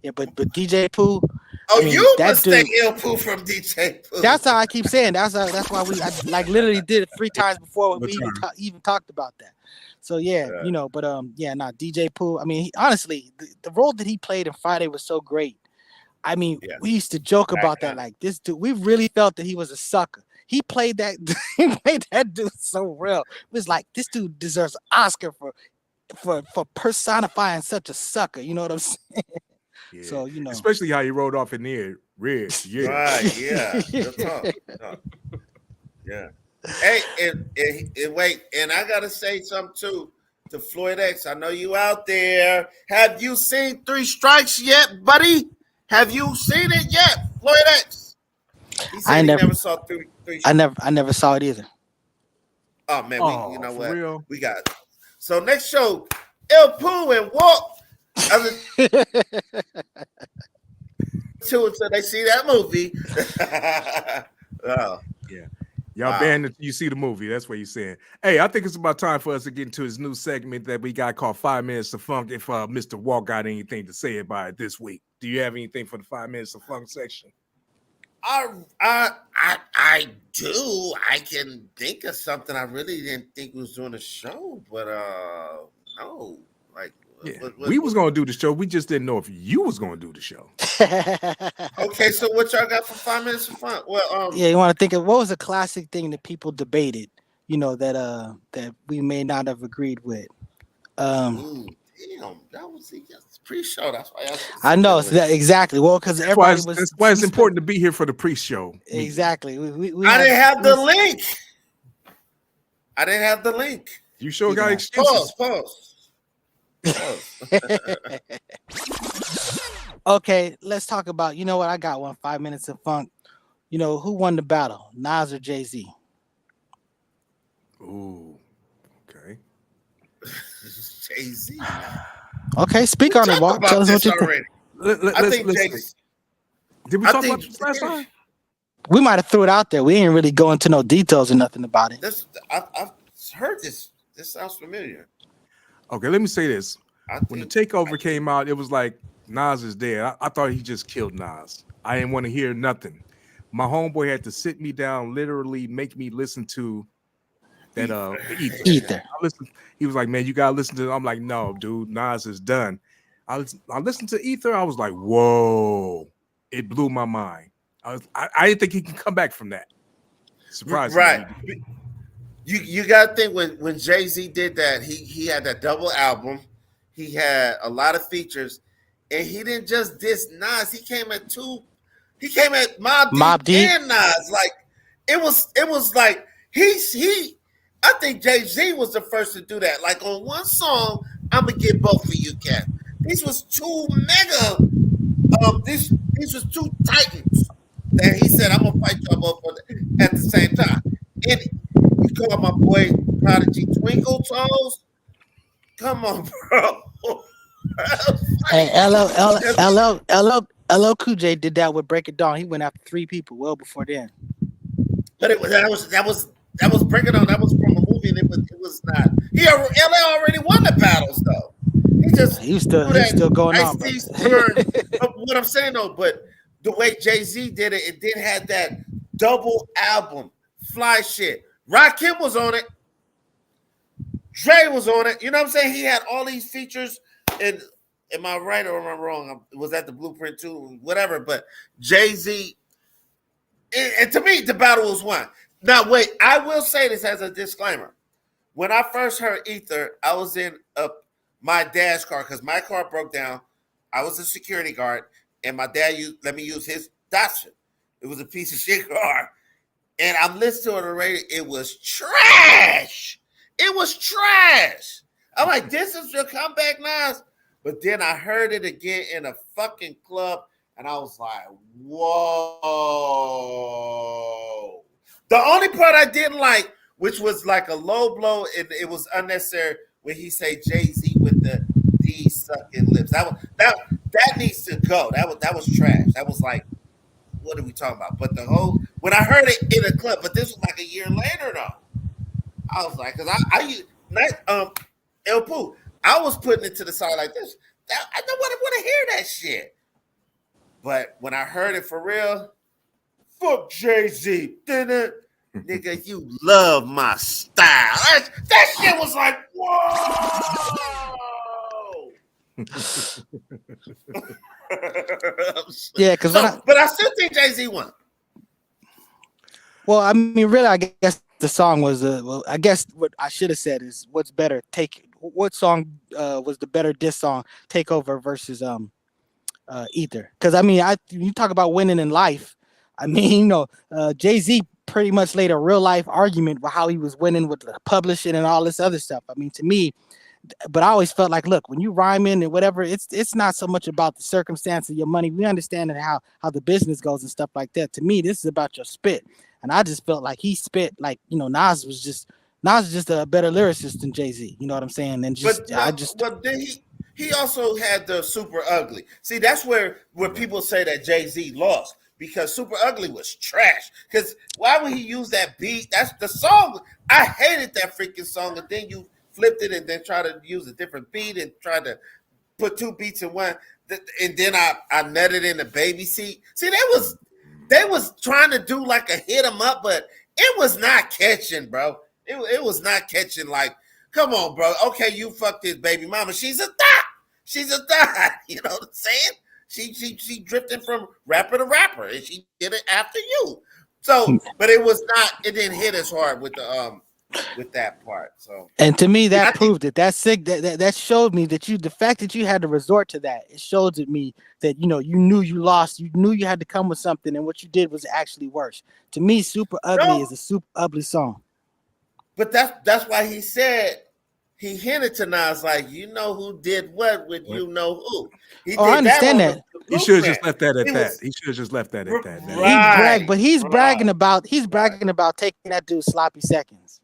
Yeah, but DJ Pooh. Oh, I mean, you mistake El Pooh from DJ Pooh. That's how I keep saying. That's why I literally did it 3 times before we even talked about that. So DJ Pooh. I mean, honestly, the role that he played in Friday was so great. I mean, we used to joke about that. Like, this dude, we really felt that he was a sucker. He played that. He played that dude so real. It was like, this dude deserves an Oscar for personifying such a sucker. You know what I'm saying? Yeah. So especially how he rode off in there, Red. Yeah. Right. Yeah. Yeah. Hey, and wait, and I gotta say something too to Floyd X. I know you out there. Have you seen Three Strikes yet, buddy? Have you seen it yet, Floyd X? He said he never saw Three Strikes. I never saw it either. Oh man, you know what? Real? We got so next show, El Pooh and Walt. Until they see that movie. Oh. Yeah. Y'all banned it. You see the movie. That's what you're saying. Hey, I think it's about time for us to get into his new segment that we got called 5 Minutes of Funk. If Mr. Walt got anything to say about it this week, do you have anything for the 5 Minutes of Funk section? I do. I can think of something. I really didn't think we was doing a show, but no. Like, we was gonna do the show. We just didn't know if you was gonna do the show. Okay, so what y'all got for 5 Minutes of Fun? Well, you want to think of what was a classic thing that people debated, that we may not have agreed with. Damn, that was pre-show. That's why I know exactly. Well, because everybody that's why it's important to be here for the pre-show. Exactly. We I didn't have the link. I didn't have the link. You sure got excuses. Pause. Okay, let's talk about. You know what? I got one. 5 Minutes of Funk. Who won the battle, Nas or Jay-Z? Ooh, okay. Jay-Z. Okay, speak We on it, talked Walt. Tell about us what this you think. already. I think Let's Jay. see. Did we I talk think about this last time? We might have threw it out there. We didn't really go into no details or nothing about it. I've heard this. This sounds familiar. Okay, let me say this. I When the think takeover came out, it was like Nas is dead. I thought he just killed Nas. I didn't want to hear nothing. My homeboy had to sit me down, literally make me listen to that Ether. Ether. He was like, man, you gotta listen to it. I'm like, no, dude, Nas is done. I listened to Ether. I was like, whoa, it blew my mind. I didn't think he can come back from that. Surprisingly, right. You gotta think when Jay-Z did that, he had that double album, he had a lot of features, and he didn't just diss Nas, he came at Mobb Deep and Nas. Like it was like I think Jay-Z was the first to do that. Like on one song, I'm gonna get both of you, Cap. These was two mega these was two titans that he said, I'm gonna fight y'all both at the same time. And you call my boy Prodigy Twinkle Toes? Come on, bro. Hey, LL Cool J did that with Break It Down. He went after 3 people well before then. But that was Break It Down. That was from a movie, and it was not. LL already won the battles though. He was still going on. What I'm saying though, but the way Jay-Z did it, it did have that double album, fly shit. Rakim was on it. Dre was on it. You know what I'm saying? He had all these features. And am I right or am I wrong? Was that the blueprint too? Whatever. But Jay-Z, and to me, the battle was won. Now, wait, I will say this as a disclaimer. When I first heard Ether, I was in my dad's car because my car broke down. I was a security guard, and my dad let me use his Datsun. It was a piece of shit car. And I'm listening to it on the radio. It was trash. It was trash. I'm like, this is your comeback, Nas. But then I heard it again in a fucking club, and I was like, whoa. The only part I didn't like, which was like a low blow, and it was unnecessary, when he say Jay-Z with the D sucking lips. That needs to go. That was trash. That was like, what are we talking about? But when I heard it in a club, but this was like a year later though. I was like, because El Pooh, I was putting it to the side like this. I don't want to hear that shit. But when I heard it for real, fuck Jay-Z. Nigga, you love my style. That shit was like, whoa. Yeah, but I still think Jay-Z won. Well, I mean, really, I guess the song was I guess what I should have said is what's better. What song was the better diss song? Takeover versus Ether. Because I mean, you talk about winning in life. I mean, Jay-Z pretty much laid a real life argument for how he was winning with the publishing and all this other stuff. I mean, to me. But I always felt like, look, when you rhyme in and whatever, it's not so much about the circumstance of your money. We understand how the business goes and stuff like that. To me, this is about your spit. And I just felt like he spit like, Nas is just a better lyricist than Jay-Z. You know what I'm saying? And but then he also had the Super Ugly. See, that's where people say that Jay-Z lost, because Super Ugly was trash. Because why would he use that beat? That's the song. I hated that freaking song. And then you flipped it and then try to use a different beat and try to put 2 beats in one, and then I nutted in the baby seat. See, they was trying to do like a hit 'em up, but it was not catching, bro. It was not catching. Like, come on, bro. Okay, you fucked his baby mama. She's a thot. She's a thot. You know what I'm saying? She drifted from rapper to rapper, and she did it after you. So, but it didn't hit as hard with the with that part. So, and to me, that proved it. That's sick. That showed me that the fact that you had to resort to that, it showed me that you knew you lost. You knew you had to come with something, and what you did was actually worse. To me, Super Ugly is a super ugly song. But that's why he said, he hinted to Nas like, you know who did what with you know who. I understand that. He should have just left that at that. He should have just left that at that. Right. He's bragging about taking that dude sloppy seconds.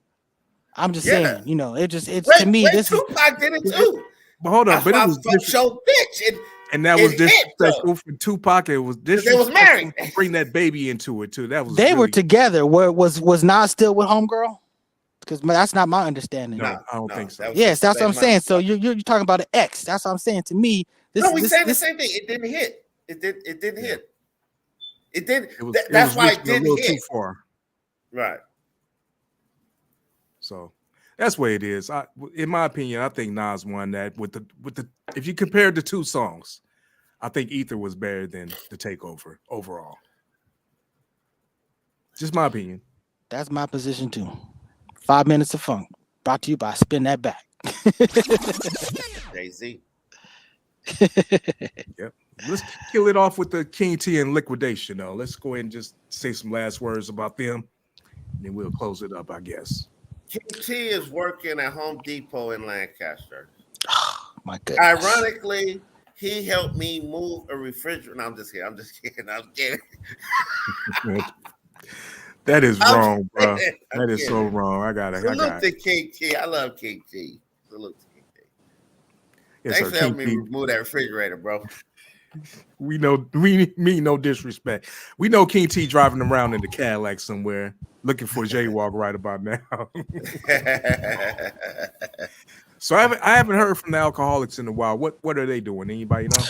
I'm just saying, it's wait, to me. This Tupac did it too. But hold up, That's but why it was fuck show bitch. and that it was hit, disrespectful for Tupac. It was they was disrespectful married. to bring that baby into it too. That was They were really, together. Where was Nas still with homegirl? Because that's not my understanding. no, I don't think so. That was Yes, that's what I'm Baby saying. Mama. So you're talking about an ex. That's what I'm saying. To me, No, we saying the same thing. It didn't hit. It didn't Yeah. hit. It did. was That's why it reaching a didn't little hit. too far. Right. So that's what it is. In my opinion, I think Nas won that with the. If you compare the two songs, I think Ether was better than The Takeover overall. Just my opinion. That's my position too. 5 minutes of funk, brought to you by Spin That Back. Jay-Z. Yep. Let's kill it off with the King T and Liquidation, though. Let's go ahead and just say some last words about them, and then we'll close it up, I guess. King T is working at Home Depot in Lancaster. My goodness. Ironically, he helped me move a refrigerator. No, I'm just kidding. I'm kidding. That is I'm wrong, bro. kidding. That is so wrong. I got Salute it. to King T. I love King T. Salute to King T. Yes, Thanks sir. for helping me King T. remove that refrigerator, bro. We know we mean no disrespect. We know King T driving around in the Cadillac somewhere, looking for Jaywalk right about now. So I haven't heard from the Alcoholics in a while. What are they doing? Anybody know?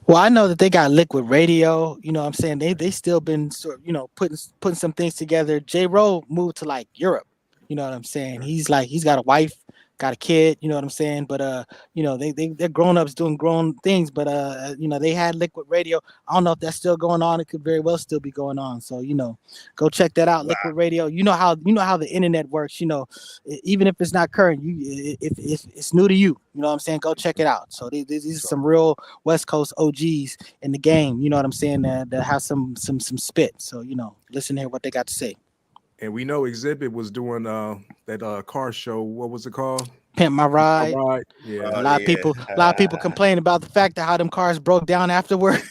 Well, I know that they got Likwit Radio. You know what I'm saying? They still been sort of, putting some things together. J. Rowe moved to like Europe. You know what I'm saying? He's got a wife, got a kid, you know what I'm saying? But they're grown ups doing grown things, but they had Likwit Radio. I don't know if that's still going on. It could very well still be going on. So, go check that out. Wow. Likwit Radio. You know how the internet works, even if it's not current, if it's new to you, you know what I'm saying? Go check it out. So these are some real West Coast OGs in the game, you know what I'm saying? That have some spit. So, listen to what they got to say. And we know Exhibit was doing that car show. What was it called? Pimp My Ride. Yeah. A lot of people complain about the fact that how them cars broke down afterwards.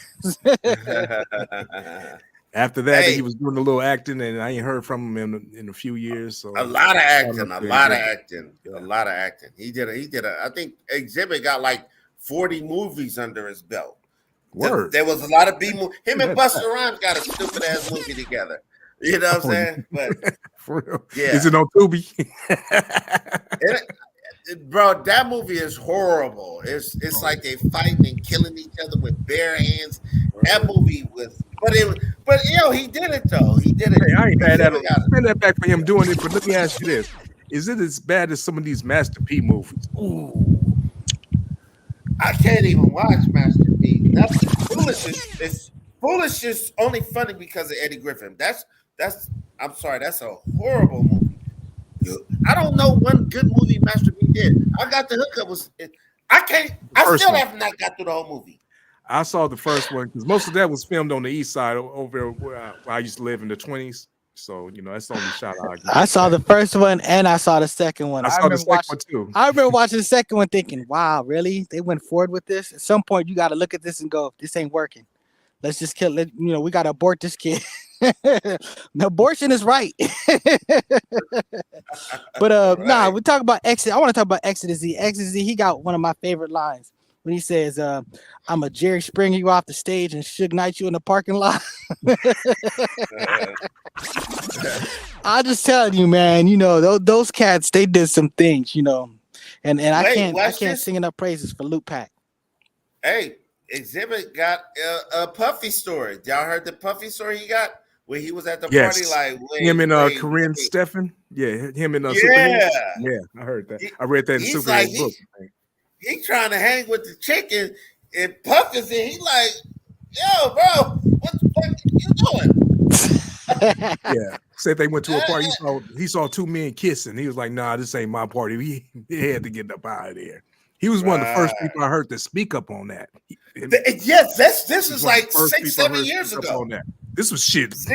After that, he was doing a little acting, and I ain't heard from him in a few years. So a lot of acting. He did a. I think Exhibit got like 40 movies under his belt. Word. There was a lot of B movie. Him and Busta Rhymes got a stupid ass movie together. You know what I'm saying? But for real. Yeah. Is it on Tubi? Bro, that movie is horrible. It's like they fighting and killing each other with bare hands. That movie was, but he did it though. He did it. Hey, I ain't mad at him. Spend that back for him doing it. But let me ask you this: is it as bad as some of these Master P movies? Ooh, I can't even watch Master P. That's foolish. Foolish is only funny because of Eddie Griffin. I'm sorry, that's a horrible movie. I don't know one good movie Master P did. I got the hookup I still have not got through the whole movie. I saw the first one because most of that was filmed on the east side over where I used to live in the 20s. So that's the only shot I saw the first one and I saw the second one. I saw the second one too. I remember watching the second one thinking, wow, really? They went forward with this? At some point, you got to look at this and go, this ain't working. Let's just kill it. We got to abort this kid. Abortion is right. But right. We talk about Exit. I want to talk about Exodus Z. Exodus Z, he got one of my favorite lines when he says, I'm a Jerry Springer you off the stage and Suge Knight you in the parking lot. I'm just telling you, man, those cats, they did some things, and I can't sing enough praises for Luke Pack. Hey, Exhibit got a Puffy story. Y'all heard the Puffy story he got? Where he was at the party, like him and Corinne Steffen, him and yeah, I heard that. I read that in Superman's book. He trying to hang with the chicken, and Puffy's in. He like, yo, bro, what the fuck you doing? Yeah, said they went to a party. He saw two men kissing. He was like, nah, this ain't my party. He had to get up out of there. He was one of the first people I heard to speak up on that. Yes, this is like 6-7 years ago. This was shit. This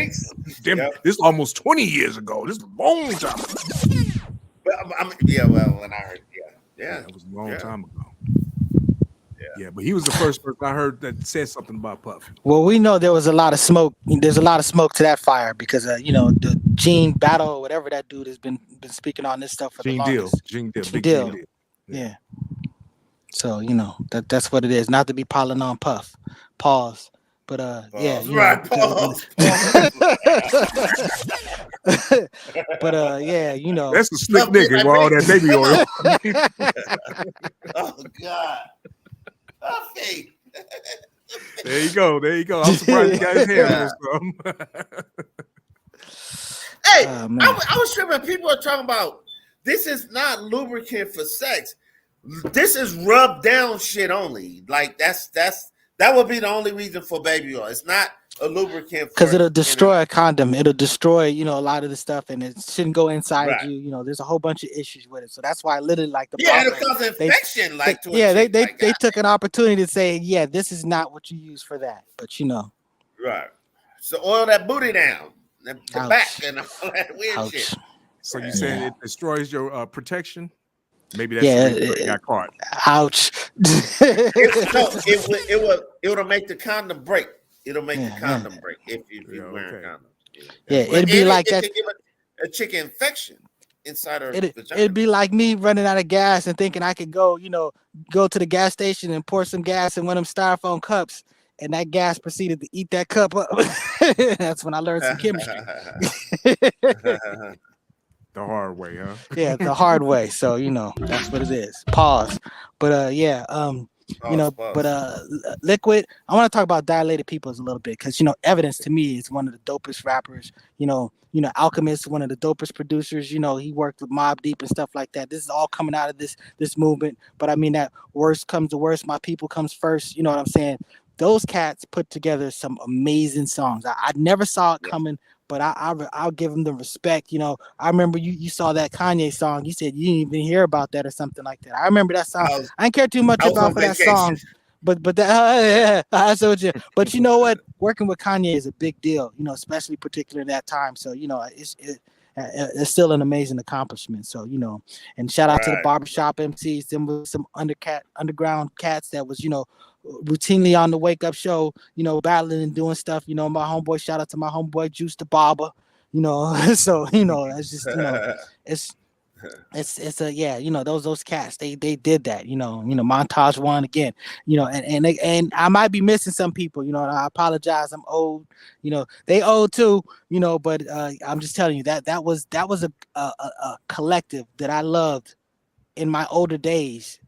is almost 20 years ago. This is a long time ago. When I heard, it was a long time ago. Yeah, but he was the first person I heard that said something about Puff. Well, we know there was a lot of smoke. There's a lot of smoke to that fire because the Gene Battle or whatever that dude has been speaking on this stuff for the longest. Gene Deal. Yeah. So that's what it is. Not to be piling on Puff. Pause. But yeah, Pause. Right, pause, but yeah, That's a slick Puff be nigga like, with all that baby come oil. on. Oh God, Puffy. There you go. There you go. I'm surprised you got his hands on something. Hey, man. I was tripping. People are talking about this is not lubricant for sex. This is rub down shit only. Like that would be the only reason for baby oil. It's not a lubricant Because for it'll destroy a condom. It'll destroy, a lot of the stuff, and it shouldn't go inside right. you. There's a whole bunch of issues with it. So that's why, literally, like the Yeah, it'll bottle, cause infection. they To a chick. they took an opportunity to say, yeah, this is not what you use for that. But right. So oil that booty down, the Ouch. back, and all that weird Ouch. shit. So you saying it destroys your protection? Maybe that's Yeah, the reason why you got caught. Ouch. It'll make the condom break. It'll make the condom break if you're wearing condom. Yeah, it'd be like that. It can give a chick infection inside her vagina. It'd be like me running out of gas and thinking I could go to the gas station and pour some gas in one of them styrofoam cups, and that gas proceeded to eat that cup up. That's when I learned some chemistry. The hard way, huh? Yeah, the hard way. So that's what it is. Pause. But yeah, Pause. but Likwit, I want to talk about Dilated Peoples a little bit, because Evidence to me is one of the dopest rappers. Alchemist, one of the dopest producers. He worked with Mobb Deep and stuff like that. This is all coming out of this movement. But I mean, that worst comes to worst, my people comes first. You know what I'm saying? Those cats put together some amazing songs. I never saw it coming, but I'll give them the respect. I remember you saw that Kanye song. You said you didn't even hear about that or something like that. I remember that song. I didn't care too much about for that song, but that I saw you. But you know what? Working with Kanye is a big deal. Especially particularly that time. So it's still an amazing accomplishment. So and shout out to the barbershop MCs. Them with some underground cats that was routinely on the wake up show, battling and doing stuff. My homeboy, shout out to my homeboy Juice the Barber. So it's just it's those cats, they did that. Montage one again. And I might be missing some people. I apologize. I'm old. They old too. But I'm just telling you that was a collective that I loved in my older days.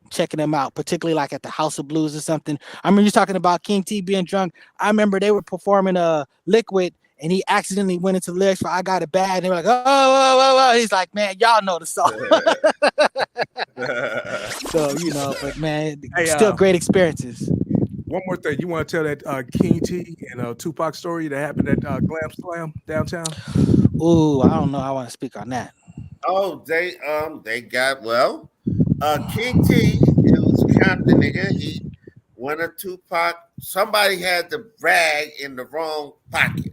Checking them out, particularly like at the House of Blues or something. I remember you talking about King T being drunk. I remember they were performing Likwit, and he accidentally went into the lyrics for I Got It Bad. And they were like, oh. He's like, man, y'all know the song. So, but man, still great experiences. One more thing. You want to tell that King T and Tupac story that happened at Glam Slam downtown? Ooh, I don't know. I want to speak on that. Oh, they got King T, it was Compton nigga. He wanted Tupac. Somebody had the rag in the wrong pocket.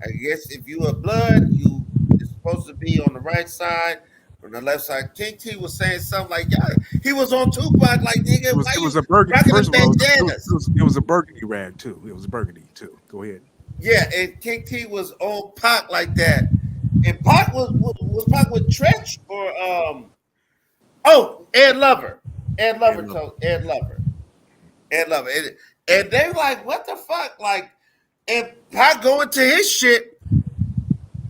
I guess if you were blood, you're supposed to be on the right side, on the left side. King T was saying something like, "Yeah, he was on Tupac, like nigga." It was a burgundy. First of all, it was a burgundy rag too. It was burgundy too. Go ahead. Yeah, and King T was on Pac like that, and Pac was Pac with Tretch or Ed Lover. And they like, what the fuck? Like, and Pac going to his shit,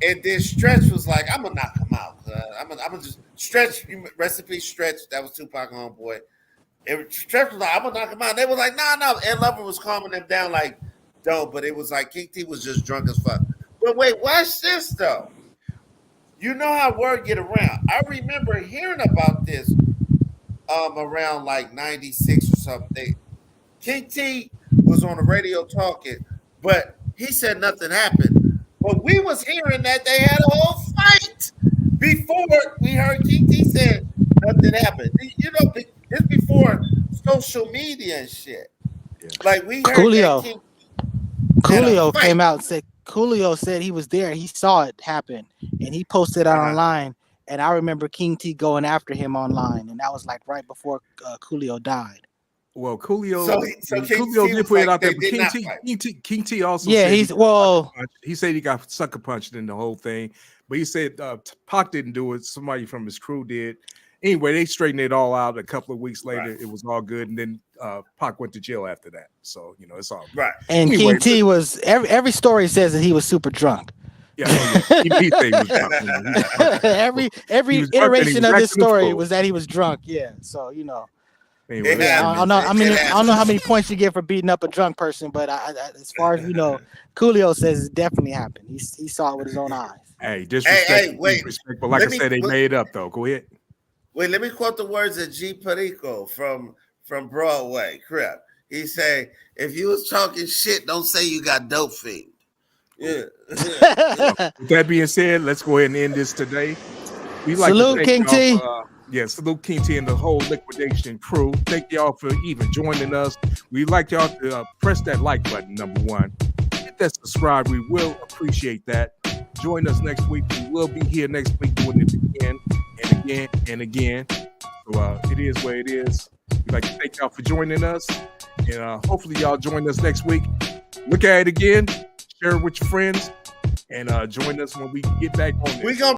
and then Stretch was like, I'm gonna knock him out. I'm gonna just Stretch, recipe Stretch. That was Tupac homeboy. And Stretch was like, I'm gonna knock him out. And they were like, no. Ed Lover was calming them down, like, don't. But it was like King T was just drunk as fuck. But wait, watch this though. You know how word get around. I remember hearing about this around like 96 or something. King T was on the radio talking, but he said nothing happened. But we was hearing that they had a whole fight before we heard King T said nothing happened. It's before social media and shit. Yeah. Like we heard that Coolio came out and said Coolio said he was there. He saw it happen, and he posted it online. And I remember King T going after him online, and that was like right before Coolio died. Well, Coolio, so Coolio did put it out there, but King T also said he said he got sucker punched in the whole thing, but he said Pac didn't do it. Somebody from his crew did, Anyway, they straightened it all out. A couple of weeks later, Right. it was all good, and then Pac went to jail after that. So it's all good. Right. And Anyway, King T was every story says that he was super drunk. Yeah, he said he was drunk. He was drunk. every He was drunk and he iteration was of this acting a story fool. was that he was drunk. Yeah, so Anyway, Yeah, I don't know. I mean, I don't know how many points you get for beating up a drunk person, but as far as we know, Coolio says it definitely happened. He saw it with his own eyes. Hey, disrespect. Hey, wait. Disrespectful. Like I said, they made up though. Go ahead. Wait, let me quote the words of G. Perico from Broadway. Crap. He say, "If you was talking shit, don't say you got dope fiend." Yeah. With that being said, let's go ahead and end this today. We like Salute, to thank King y'all for, salute King T and the whole Liquidation crew. Thank y'all for even joining us. We'd like y'all to press that like button, number one. Hit that subscribe. We will appreciate that. Join us next week. We will be here next week doing it again and again and again. So it is what it is. We'd like to thank y'all for joining us. And hopefully y'all join us next week. Look at it again. Share it with your friends. And join us when we get back on this. We gonna